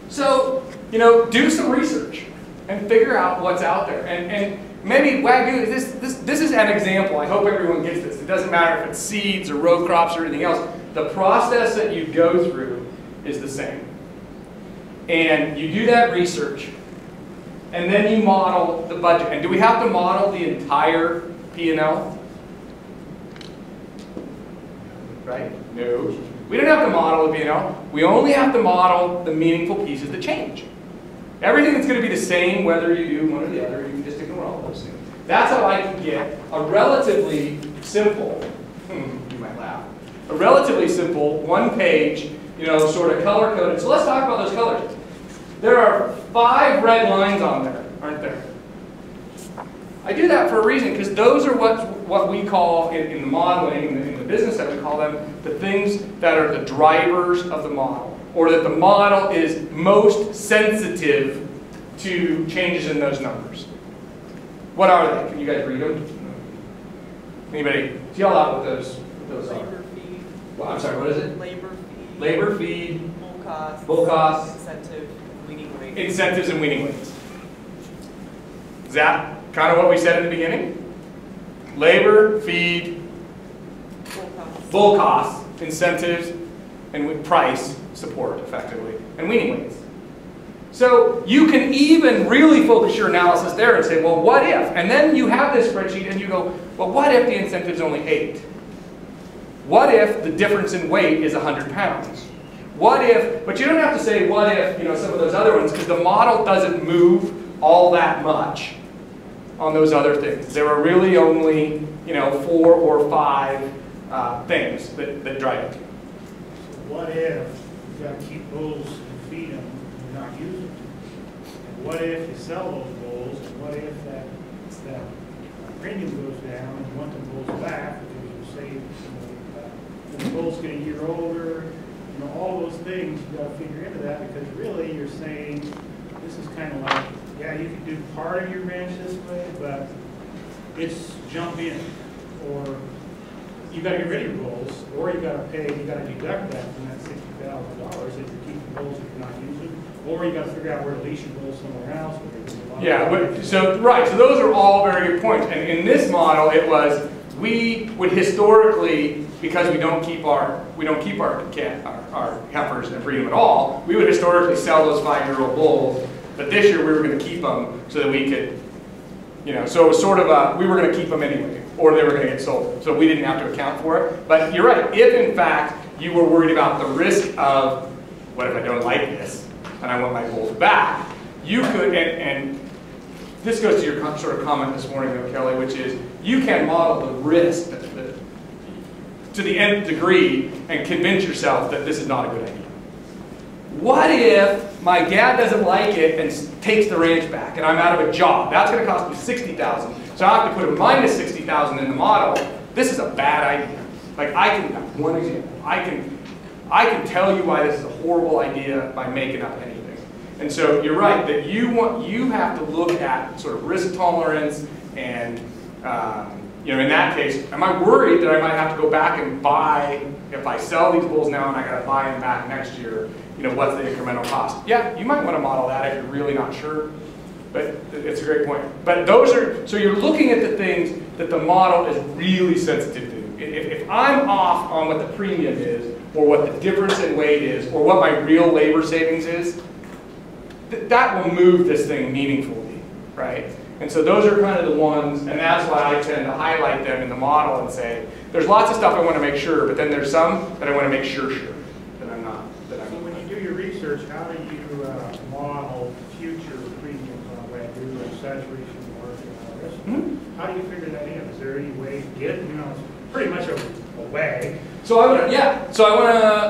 So, do some research and figure out what's out there. And maybe Wagyu, this is an example. I hope everyone gets this. It doesn't matter if it's seeds or row crops or anything else. The process that you go through is the same. And you do that research, and then you model the budget. And do we have to model the entire P&L? Right? No. We don't have to model the P&L. We only have to model the meaningful pieces that change. Everything that's going to be the same, whether you do one or the other, you can just ignore all those things. That's how I can get a relatively simple, you might laugh, a relatively simple one-page, sort of color-coded. So let's talk about those colors. There are 5 red lines on there, aren't there? I do that for a reason, because those are what we call, in the modeling, in the business that we call them, the things that are the drivers of the model, or that the model is most sensitive to changes in those numbers. What are they? Can you guys read them? Anybody? Yell out what those are. Labor feed. Well, I'm sorry, what is it? Labor feed. Labor feed. Bull costs. Bull costs. Incentive. Weaning weights. Incentives and weaning weights. Is that kind of what we said in the beginning? Labor, feed, bull costs, incentives, and price support, effectively, and weaning weights. So you can even really focus your analysis there and say, well, what if? And then you have this spreadsheet and you go, well, what if the incentive's only 8? What if the difference in weight is 100 pounds? What if, but you don't have to say what if, some of those other ones, because the model doesn't move all that much on those other things. There are really only, 4 or 5 things that drive it. So what if you got to keep bulls and feed them and not use them? And what if you sell those bulls? And what if that premium goes down and you want the bulls back because you say when the bulls get a year older, all those things you got to figure into that, because really you're saying this is kind of like, yeah, you can do part of your ranch this way, but it's jump in, or you got to get rid of your bulls, or you got to deduct that from that $60,000 if you're keeping bulls if you're not using them, or you got to figure out where to lease your bulls somewhere else. Yeah, so those are all very good points. And in this model, it was we would historically, because we don't keep our heifers and breed them at all, we would historically sell those 5-year-old bulls. But this year we were going to keep them so that we could, so it was sort of we were going to keep them anyway, or they were going to get sold. So we didn't have to account for it. But you're right, if in fact you were worried about the risk of, what if I don't like this and I want my bulls back, you could, and this goes to your sort of comment this morning, though, Kelly, which is you can model the risk to the nth degree and convince yourself that this is not a good idea. What if my dad doesn't like it and takes the ranch back and I'm out of a job? That's going to cost me $60,000. So I have to put a minus $60,000 in the model. This is a bad idea. Like one example. I can tell you why this is a horrible idea by making up anything. And so you're right that you have to look at sort of risk tolerance and you know, in that case, am I worried that I might have to go back and buy, if I sell these bulls now and I got to buy them back next year, you know, what's the incremental cost? Yeah, you might want to model that if you're really not sure, but it's a great point. But those are, so you're looking at the things that the model is really sensitive to. If I'm off on what the premium is, or what the difference in weight is, or what my real labor savings is, that will move this thing meaningfully, right? And so those are kind of the ones, and that's why I tend to highlight them in the model and say, there's lots of stuff I want to make sure, but then there's some that I want to make sure that I'm not. So when you do your research, how do you model future premiums on Wagyu and saturation market and all this? How do you figure that in? Is there any way to get, you know, it's pretty much a wag. So I want to,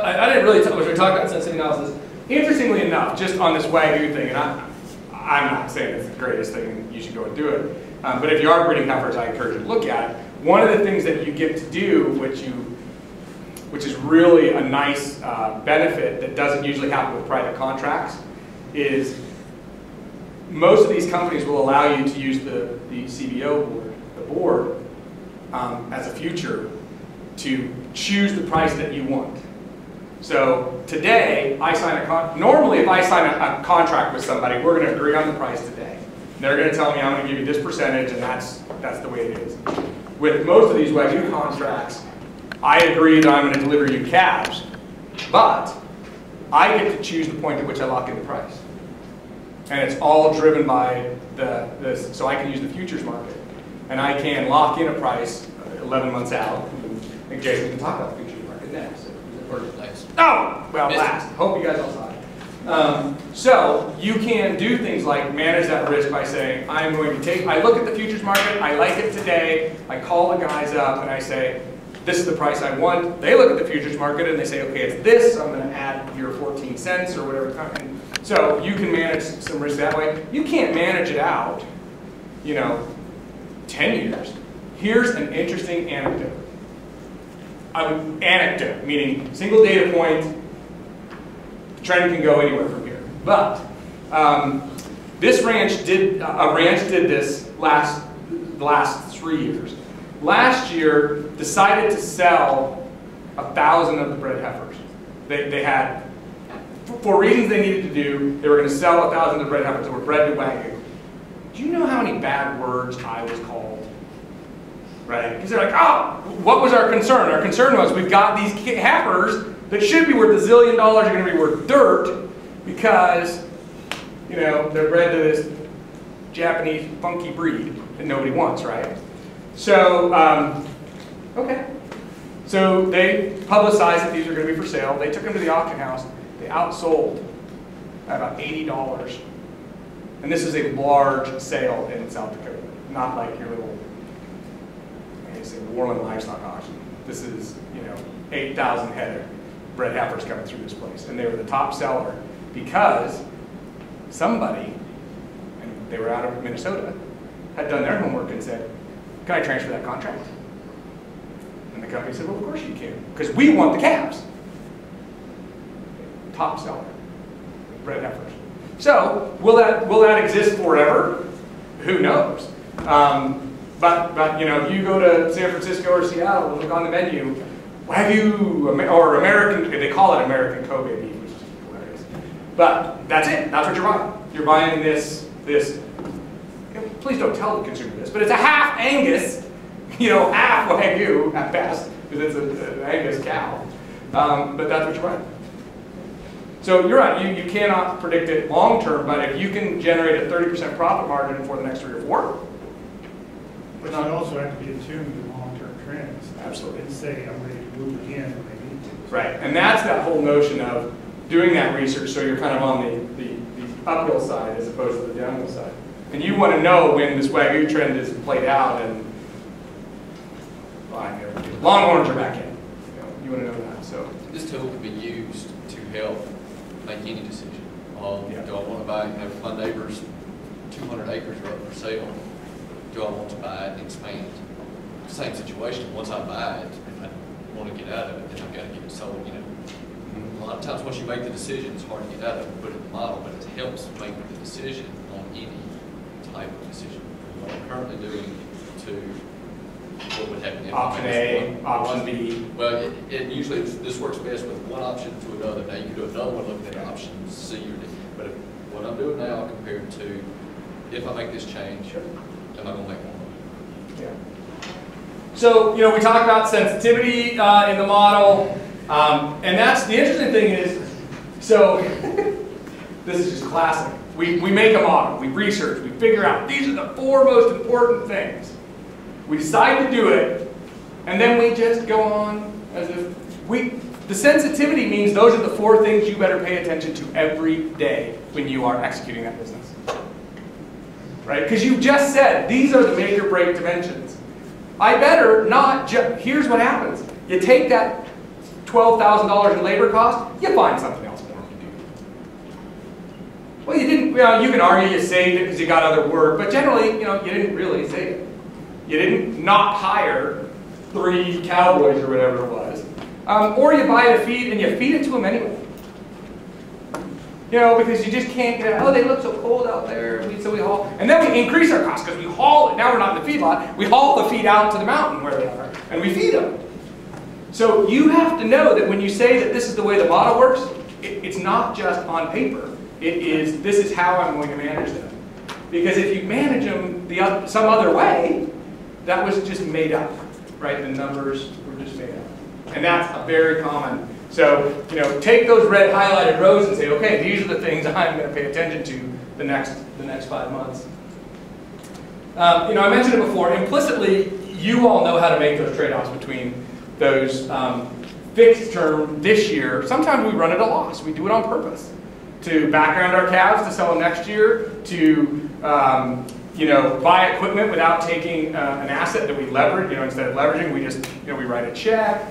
I didn't really talk, we talked about sensitivity analysis. Interestingly enough, just on this Wagyu thing, and I'm not saying it's the greatest thing and you should go and do it, but if you are breeding heifers, I encourage you to look at it. One of the things that you get to do, which is really a nice benefit that doesn't usually happen with private contracts, is most of these companies will allow you to use the CBO board, as a future to choose the price that you want. So today, I sign normally if I sign a contract with somebody, we're going to agree on the price today. And they're going to tell me I'm going to give you this percentage, and that's the way it is. With most of these Wagyu contracts, I agree that I'm going to deliver you calves, but I get to choose the point at which I lock in the price. And it's all driven by so I can use the futures market. And I can lock in a price 11 months out. I think Jason can talk about the futures market next. Oh, well, last. Hope you guys all saw it. So you can do things like manage that risk by saying, I'm going to I look at the futures market, I like it today, I call the guys up and I say, this is the price I want. They look at the futures market and they say, okay, it's this, so I'm going to add your 14 cents or whatever. And so you can manage some risk that way. You can't manage it out, 10 years. Here's an interesting anecdote. Anecdote, meaning single data point, the trend can go anywhere from here. But this ranch did this the last 3 years. Last year, decided to sell 1,000 of the bred heifers. They had, for reasons they needed to do, they were going to sell 1,000 of the bred heifers that were bred to Wagyu. Do you know how many bad words I was called? Right? Because they're like, oh, what was our concern? Our concern was we've got these heifers that should be worth $1 zillion are going to be worth dirt because, they're bred to this Japanese funky breed that nobody wants, right? So, okay. So they publicized that these are going to be for sale. They took them to the auction house. They outsold at about $80. And this is a large sale in South Dakota, not like your little Warland livestock auction. This is, 8,000 head of bred heifers coming through this place. And they were the top seller because somebody, and they were out of Minnesota, had done their homework and said, can I transfer that contract? And the company said, well, of course you can, because we want the calves. Top seller, bred heifers. So, will that exist forever? Who knows? But if you go to San Francisco or Seattle and look on the menu, Wagyu or American, they call it American Kobe beef, which is hilarious. But that's it. That's what you're buying. You're buying this. Please don't tell the consumer this, but it's a half Angus, half Wagyu at best, because it's an Angus cow. But that's what you're buying. So you're right. You cannot predict it long term, but if you can generate a 30% profit margin for the next 3 or 4. But you also have to be attuned to long-term trends. Absolutely. And say, I'm ready to move again when I need to. Right, and that's that whole notion of doing that research so you're kind of on the uphill side as opposed to the downhill side. And you want to know when this Wagyu trend is played out and Longhorns are back in. You want to know that. So This tool can be used to help make any decision. Yeah. Do I want to buy, if my neighbor's 200 acres are up for sale, do I want to buy it and expand? Same situation, once I buy it, if I want to get out of it, then I've got to get it sold, A lot of times, once you make the decision, it's hard to get out of it, put it in the model, but it helps make the decision on any type of decision. What I'm currently doing to what would happen if option A, option B. Well, it usually, this works best with one option to another. Now, you can do another one looking at options C or D, but what I'm doing now compared to if I make this change, am I going to make more money? Yeah. So, we talk about sensitivity in the model, and that's the interesting thing is, so this is just classic. We make a model, we research, we figure out these are the 4 most important things. We decide to do it, and then we just go on as if the sensitivity means those are the 4 things you better pay attention to every day when you are executing that business. Right? Because you just said these are the make or break dimensions. I better not just, here's what happens. You take that $12,000 in labor cost, you find something else more to do. Well, you didn't, you can argue you saved it because you got other work, but generally, you didn't really save it. You didn't not hire 3 cowboys or whatever it was. Or you buy the feed and you feed it to them anyway. Because you just can't get, oh, they look so cold out there, so we haul. And then we increase our costs because we haul it. Now we're not in the feed lot. We haul the feed out to the mountain where they are, and we feed them. So you have to know that when you say that this is the way the model works, it's not just on paper. This is how I'm going to manage them. Because if you manage them some other way, that was just made up, right? The numbers were just made up. And that's a very common. So, take those red highlighted rows and say, okay, these are the things I'm going to pay attention to the next 5 months. I mentioned it before, implicitly, you all know how to make those trade-offs between those fixed term this year. Sometimes we run at a loss. We do it on purpose to background our calves to sell them next year, to buy equipment without taking an asset that we leverage. Instead of leveraging, we just we write a check.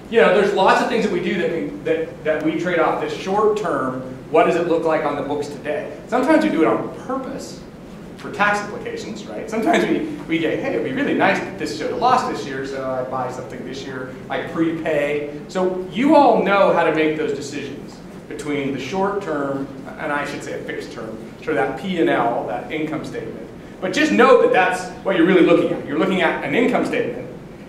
There's lots of things that we do that we trade off this short term. What does it look like on the books today? Sometimes we do it on purpose for tax implications, right? Sometimes we get, hey, it'd be really nice if this showed a loss this year, so I buy something this year, I prepay. So you all know how to make those decisions between the short term, and I should say a fixed term, sort of that P&L, that income statement. But just know that that's what you're really looking at. You're looking at an income statement,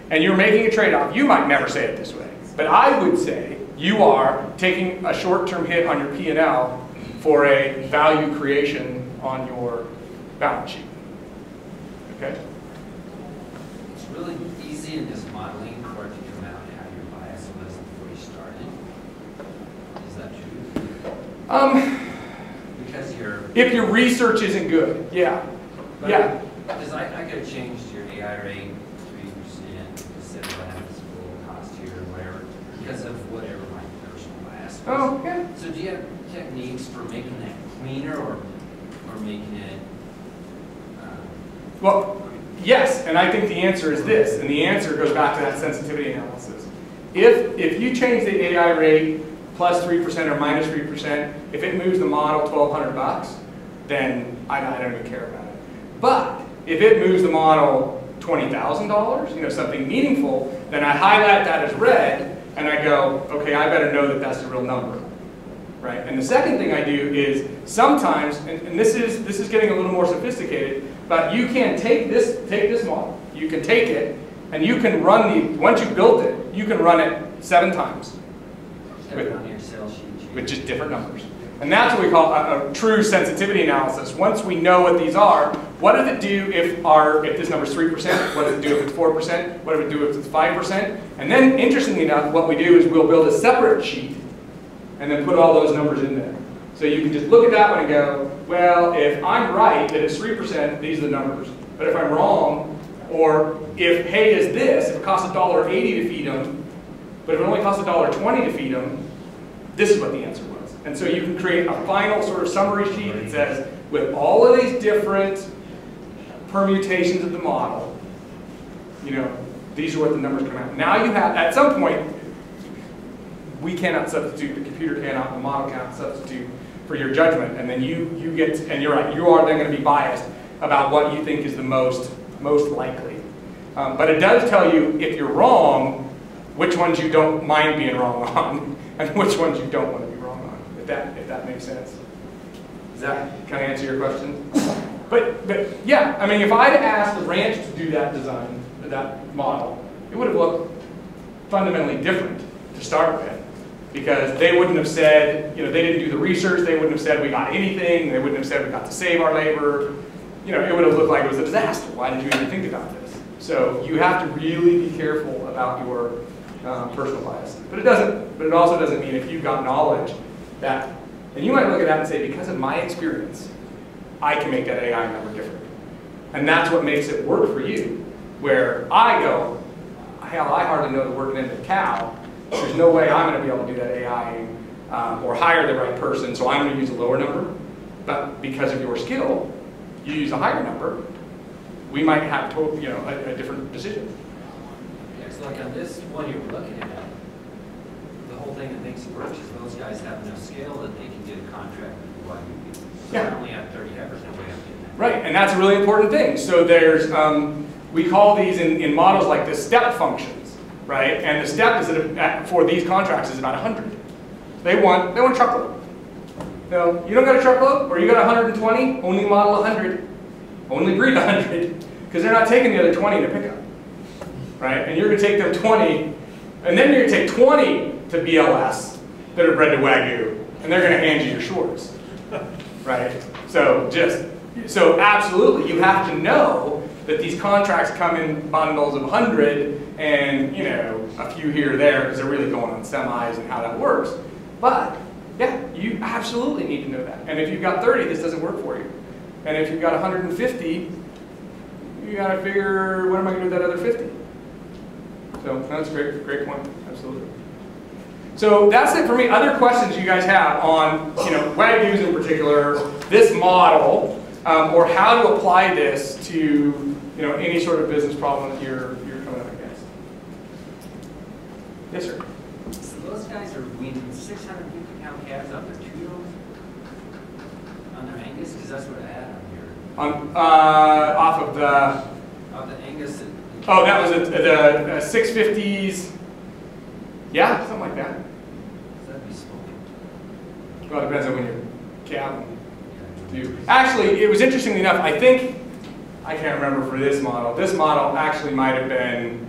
and you're making a trade-off. You might never say it this way, but I would say you are taking a short-term hit on your P&L for a value creation on your balance sheet. Okay? It's really easy in this modeling for it to come out how your bias was before you started. Is that true? Because if your research isn't good, yeah. Yeah. Because I could have changed your AI rate 3% instead of what happens full cost here or whatever, because of whatever my personal bias was. Oh, yeah. So do you have techniques for making that cleaner or making it Well, yes, and I think the answer is this, and the answer goes back to that sensitivity analysis. If you change the AI rate plus 3% or minus 3%, if it moves the model $1,200, then I don't even care about it. But if it moves the model $20,000, something meaningful, then I highlight that as red, and I go, okay, I better know that that's the real number, right? And the second thing I do is sometimes, and this is getting a little more sophisticated, but you can take this model, you can take it, and you can run once you've built it, you can run it 7 times on your sales sheet with just different numbers. And that's what we call a true sensitivity analysis. Once we know what these are, what does it do if this number is 3%? What does it do if it's 4%? What does it do if it's 5%? And then, interestingly enough, what we do is we'll build a separate sheet and then put all those numbers in there. So you can just look at that one and go, well, if I'm right that it's 3%, these are the numbers. But if I'm wrong, or if hay is this, if it costs $1.80 to feed them, but if it only costs $1.20 to feed them, this is what the answer was. And so you can create a final sort of summary sheet that says, with all of these different permutations of the model, you know, these are what the numbers come out. Now you have, at some point, we cannot substitute, the computer cannot, the model cannot substitute for your judgment, and then you get, and you're right, you are then going to be biased about what you think is the most likely. But it does tell you, if you're wrong, which ones you don't mind being wrong on, and which ones you don't want to be wrong on, if that makes sense. Does that kind of answer your question? But yeah, I mean, if I'd asked the ranch to do that design, that model, it would have looked fundamentally different to start with, because they wouldn't have said, you know, they didn't do the research, they wouldn't have said we got anything, they wouldn't have said we got to save our labor. You know, it would have looked like it was a disaster. Why did you even think about this? So you have to really be careful about your personal bias. But it also doesn't mean if you've got knowledge that, and you might look at that and say, because of my experience, I can make that AI number different. And that's what makes it work for you. Where I go, hell, I hardly know the working end of the cow. There's no way I'm going to be able to do that AI or hire the right person, so I'm going to use a lower number. But because of your skill, you use a higher number. We might have total, you know, a different decision. Yeah, so like on this one you were looking at, the whole thing that makes it work is those guys have enough scale that they can get a contract with the YUB. So Yeah. they only have 30 heifers, no way I'm getting that. Right, and that's a really important thing. So there's, we call these in models like this step functions, right? And the step is for these contracts is about 100. They want a truckload. No, you don't got a truckload, or you got 120, only model 100, only breed 100, because they're not taking the other 20 to pick up, right? And you're going to take them 20, and then you're going to take 20 to BLS that are bred to Wagyu, and they're going to hand you your shorts, right? So absolutely, you have to know that these contracts come in bundles of 100, and you know, a few here or there, because they're really going on semis and how that works. But yeah, you absolutely need to know that. And if you've got 30, this doesn't work for you. And if you've got 150, you got to figure, what am I going to do with that other 50? So that's a great point. Absolutely. So that's it for me. Other questions you guys have on, you know, Wagyus in particular, this model, or how to apply this to, you know, any sort of business problem that you're coming up against? Yes, sir. So those guys are weaning 650-pound calves off their 2-year-olds on their Angus, because that's what I had on here. Off of the... Of the Angus. Oh, that was the 650s. Yeah, something like that. That'd be small. Well, it depends on when you're counting. Actually, it was interestingly enough, I think, I can't remember for this model. This model actually might have been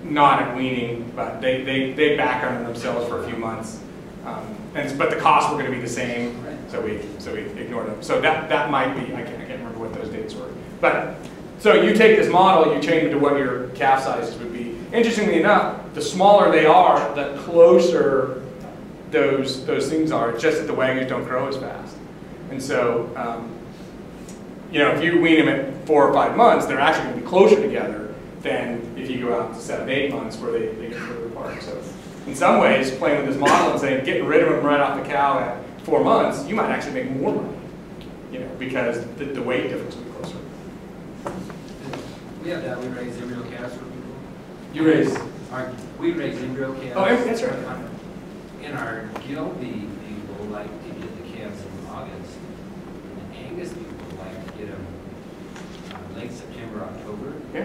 not at weaning, but they back under themselves for a few months. But the costs were going to be the same, so we ignored them. So that might be, I can't remember what those dates were. But so you take this model, you change it to what your calf sizes would be. Interestingly enough, the smaller they are, the closer those things are. It's just that the Wagyus don't grow as fast. And so, you know, if you wean them at 4 or 5 months, they're actually going to be closer together than if you go out to 7, 8 months where they get further apart. So in some ways, playing with this model and saying, getting rid of them right off the cow at 4 months, you might actually make more money, you know, because the weight difference will be closer. We have that. We raise embryo calves for people. You raise? We raise embryo calves. Oh, that's right. In our Gilby people like to get the calves in August. And the Angus people like to get them late September, October. Yeah.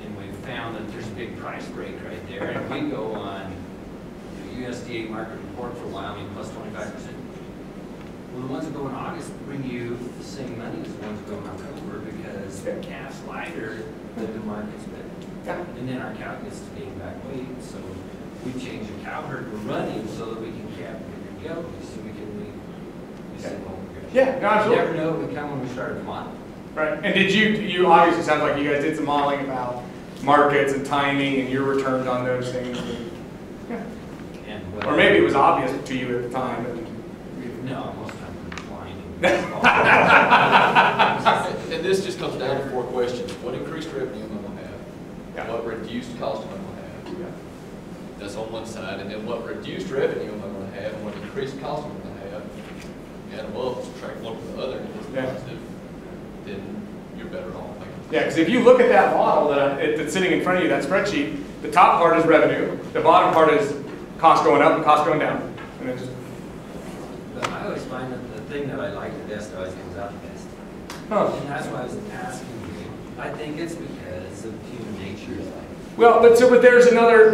And we found that there's a big price break right there. And we go on the USDA market report for Wyoming plus 25%. Well, the ones that go in August bring you the same money as the ones that go in October because the calf's lighter than the market's better. Yeah. And then our cow gets to gain back weight, so we change the cow herd we're running so that we can cap bigger goats, so we can Yeah, no, absolutely. You never know it would come when we started the model. Right. And did you obviously sounds like you guys did some modeling about markets and timing and your returns on those things. Yeah. And Or maybe it was obvious to you at the time. No, most of the time we're whining. And this just comes down to 4 questions. What increased revenue am I going to have? Yeah. What reduced cost am I going to have? That's on one side, and then what reduced revenue am I going to have, and what increased cost am I going to have, add them up, subtract one from the other, and it's Yeah. positive, then you're better off. Yeah, because if you look at that model that's sitting in front of you, that spreadsheet, the top part is revenue, the bottom part is cost going up and cost going down. And it just, But I always find that the thing that I like the best always comes out the best. huh. And that's why I was asking you. I think it's because of human nature. Well, but there is another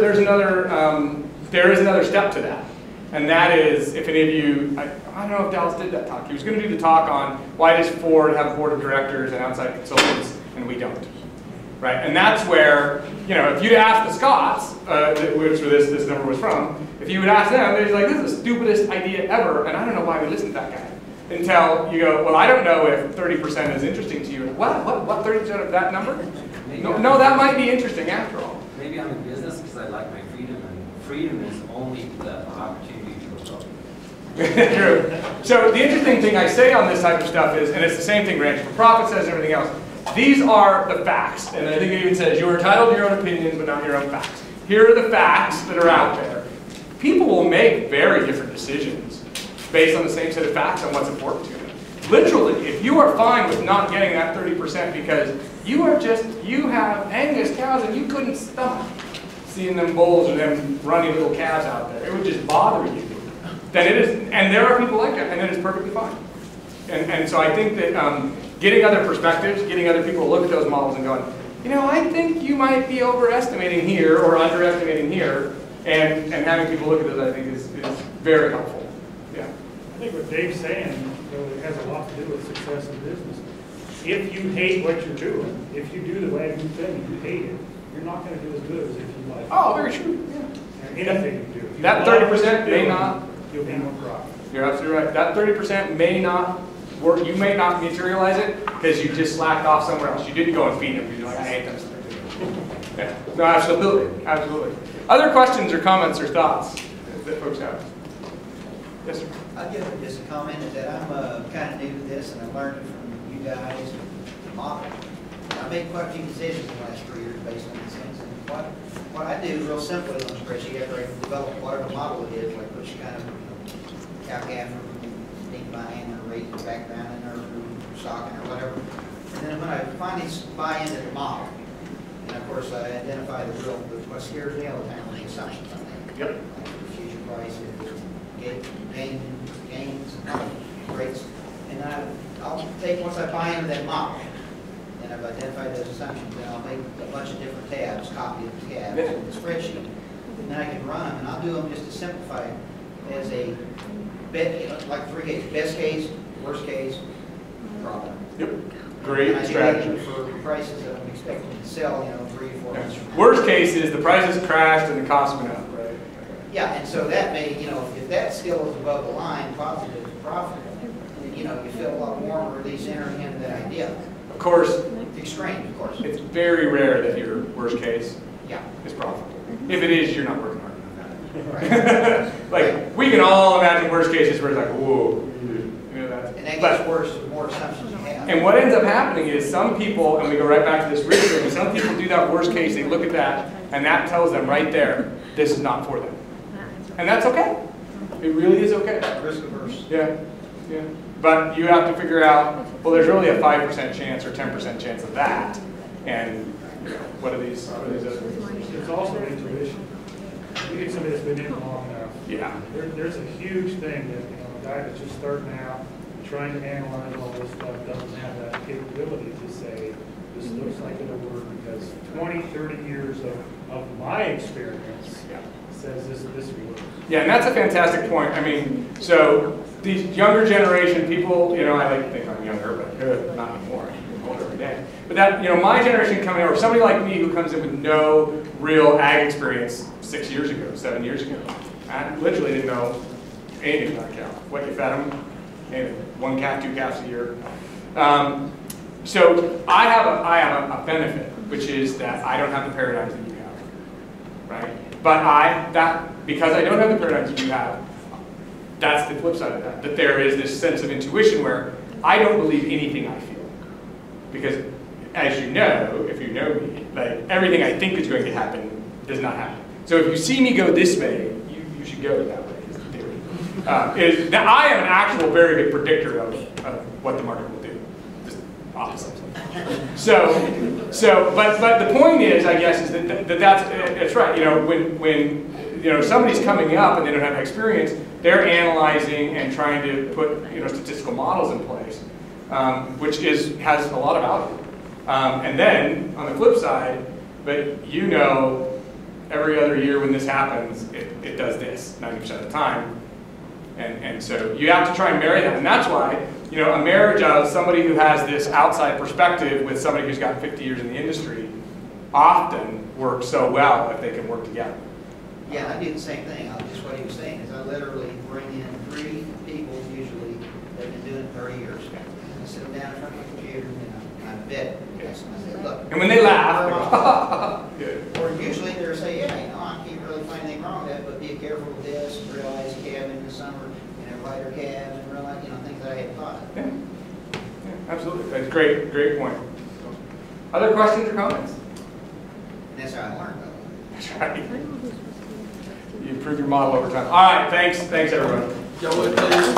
step to that. And that is, if any of you, I don't know if Dallas did that talk. He was going to do the talk on why does Ford have a board of directors and outside consultants and we don't, right? And that's where, you know, if you'd ask the Scots, which this number was from, if you would ask them, they'd be like, this is the stupidest idea ever, and I don't know why we listen to that guy. Until you go, well, I don't know if 30% is interesting to you. What 30% of that number? No, that might be interesting after all. Maybe I'm in business because I like my freedom, and freedom is only the opportunity to grow. True. So the interesting thing I say on this type of stuff is, and it's the same thing Ranch for Profit says and everything else, these are the facts. And I think it even says, you are entitled to your own opinions, but not your own facts. Here are the facts that are out there. People will make very different decisions based on the same set of facts on what's important to them. Literally, if you are fine with not getting that 30% because you have Angus cows and you couldn't stomach seeing them bulls and them running little calves out there, it would just bother you. Then it is, and there are people like that, and it is perfectly fine. And so I think that getting other perspectives, getting other people to look at those models and going, you know, I think you might be overestimating here or underestimating here, and having people look at those, I think is very helpful. Yeah. I think what Dave's saying, though, it has a lot to do with success in business. If you hate what you're doing, if you do the Wagyu thing and you hate it, you're not going to do as good as if you like it. Oh, very true. Yeah. And anything you do. If you That like what 30% you're may doing, not. You'll be more profitable. You're absolutely right. That 30% may not work. You may not materialize it because you just slacked off somewhere else. You didn't go and feed them. You're like, I hate them. Yeah. No, absolutely. Absolutely. Other questions or comments or thoughts that folks have? Yes, sir. I'll give just a comment that I'm kind of new to this and I learned it from you guys, the model. I made quite a few decisions in the last 3 years based on these things. And what I do real simply on the spreadsheet after I develop whatever model it is, like which kind of cow-calf or need buying or raising background or stocking or whatever. And then when I finally buy into the model, and of course I identify what scares me all the time, the assumptions on that. Yep. Like the future prices, gains, rates. And I'll take, once I buy into that model, and I've identified those assumptions, then I'll make a bunch of different tabs, copy of the tabs in the spreadsheet. And then I can run them, and I'll do them just to simplify it as a bet, like 3 cases: best case, worst case, profit. Yep. And Great I do strategy. that for prices that I'm expecting to sell, 3 or 4 months from now. Worst case is the prices crashed and the cost went up, right? Yeah, and so that may, if that still is above the line, positive profit, then, you feel a lot warmer at least entering into that idea. Of course, Extreme, of course. it's very rare that your worst case Yeah. is profitable. If it is, you're not working hard enough. Right. Like, we can all imagine worst cases where it's like, whoa. That. And that But- gets worse the more assumptions you have. And what ends up happening is some people, and we go right back to this risk thing, some people do that worst case, they look at that, and that tells them right there, this is not for them. And that's okay. It really is okay. Risk averse. Yeah, yeah. But you have to figure out, well, there's really a 5% chance or 10% chance of that. And what are these other? It's also intuition. You get somebody that's been in long enough. Yeah. There's a huge thing that, a guy that's just starting out, trying to analyze all this stuff, doesn't have that capability to say, this looks like it'll work, because 20, 30 years of my experience says this works. Yeah, and that's a fantastic point. I mean, so these younger generation people, I like to think I'm younger, but not anymore. I'm older every day. But that, my generation coming over, somebody like me who comes in with no real ag experience 6 years ago, 7 years ago, I literally didn't know anything about a cow. What you fed them, anything. 1 calf, 2 calves a year. So I have a benefit, which is that I don't have the paradigms that you have, right? But because I don't have the paradigms that you have, that's the flip side of that. That there is this sense of intuition where I don't believe anything I feel. Because as you know, if you know me, like everything I think is going to happen does not happen. So if you see me go this way, you should go that way, is the theory. Now, I am an actual very good predictor of what the market will do. Just opposite. But the point is, I guess, is that's right. You know, when somebody's coming up and they don't have experience, they're analyzing and trying to put statistical models in place, which has a lot of value. And then on the flip side, but every other year when this happens, it does this 90% of the time. And so you have to try and marry that. And that's why, a marriage of somebody who has this outside perspective with somebody who's got 50 years in the industry often works so well if they can work together. Yeah, I do the same thing. Just what he was saying is I literally bring in 3 people usually that have been doing it 30 years. I sit them down in front of the computer and I bet. I say, look. And when they laugh, good. Or usually they'll say, yeah, I can't really find anything wrong with that, but be careful with this, and realize cab in the summer, lighter cab, and realize, things that I hadn't thought of. Yeah, absolutely. That's great point. Other questions or comments? And that's how I learned about it. That's right. You improve your model over time. All right, thanks everyone. Y'all would please.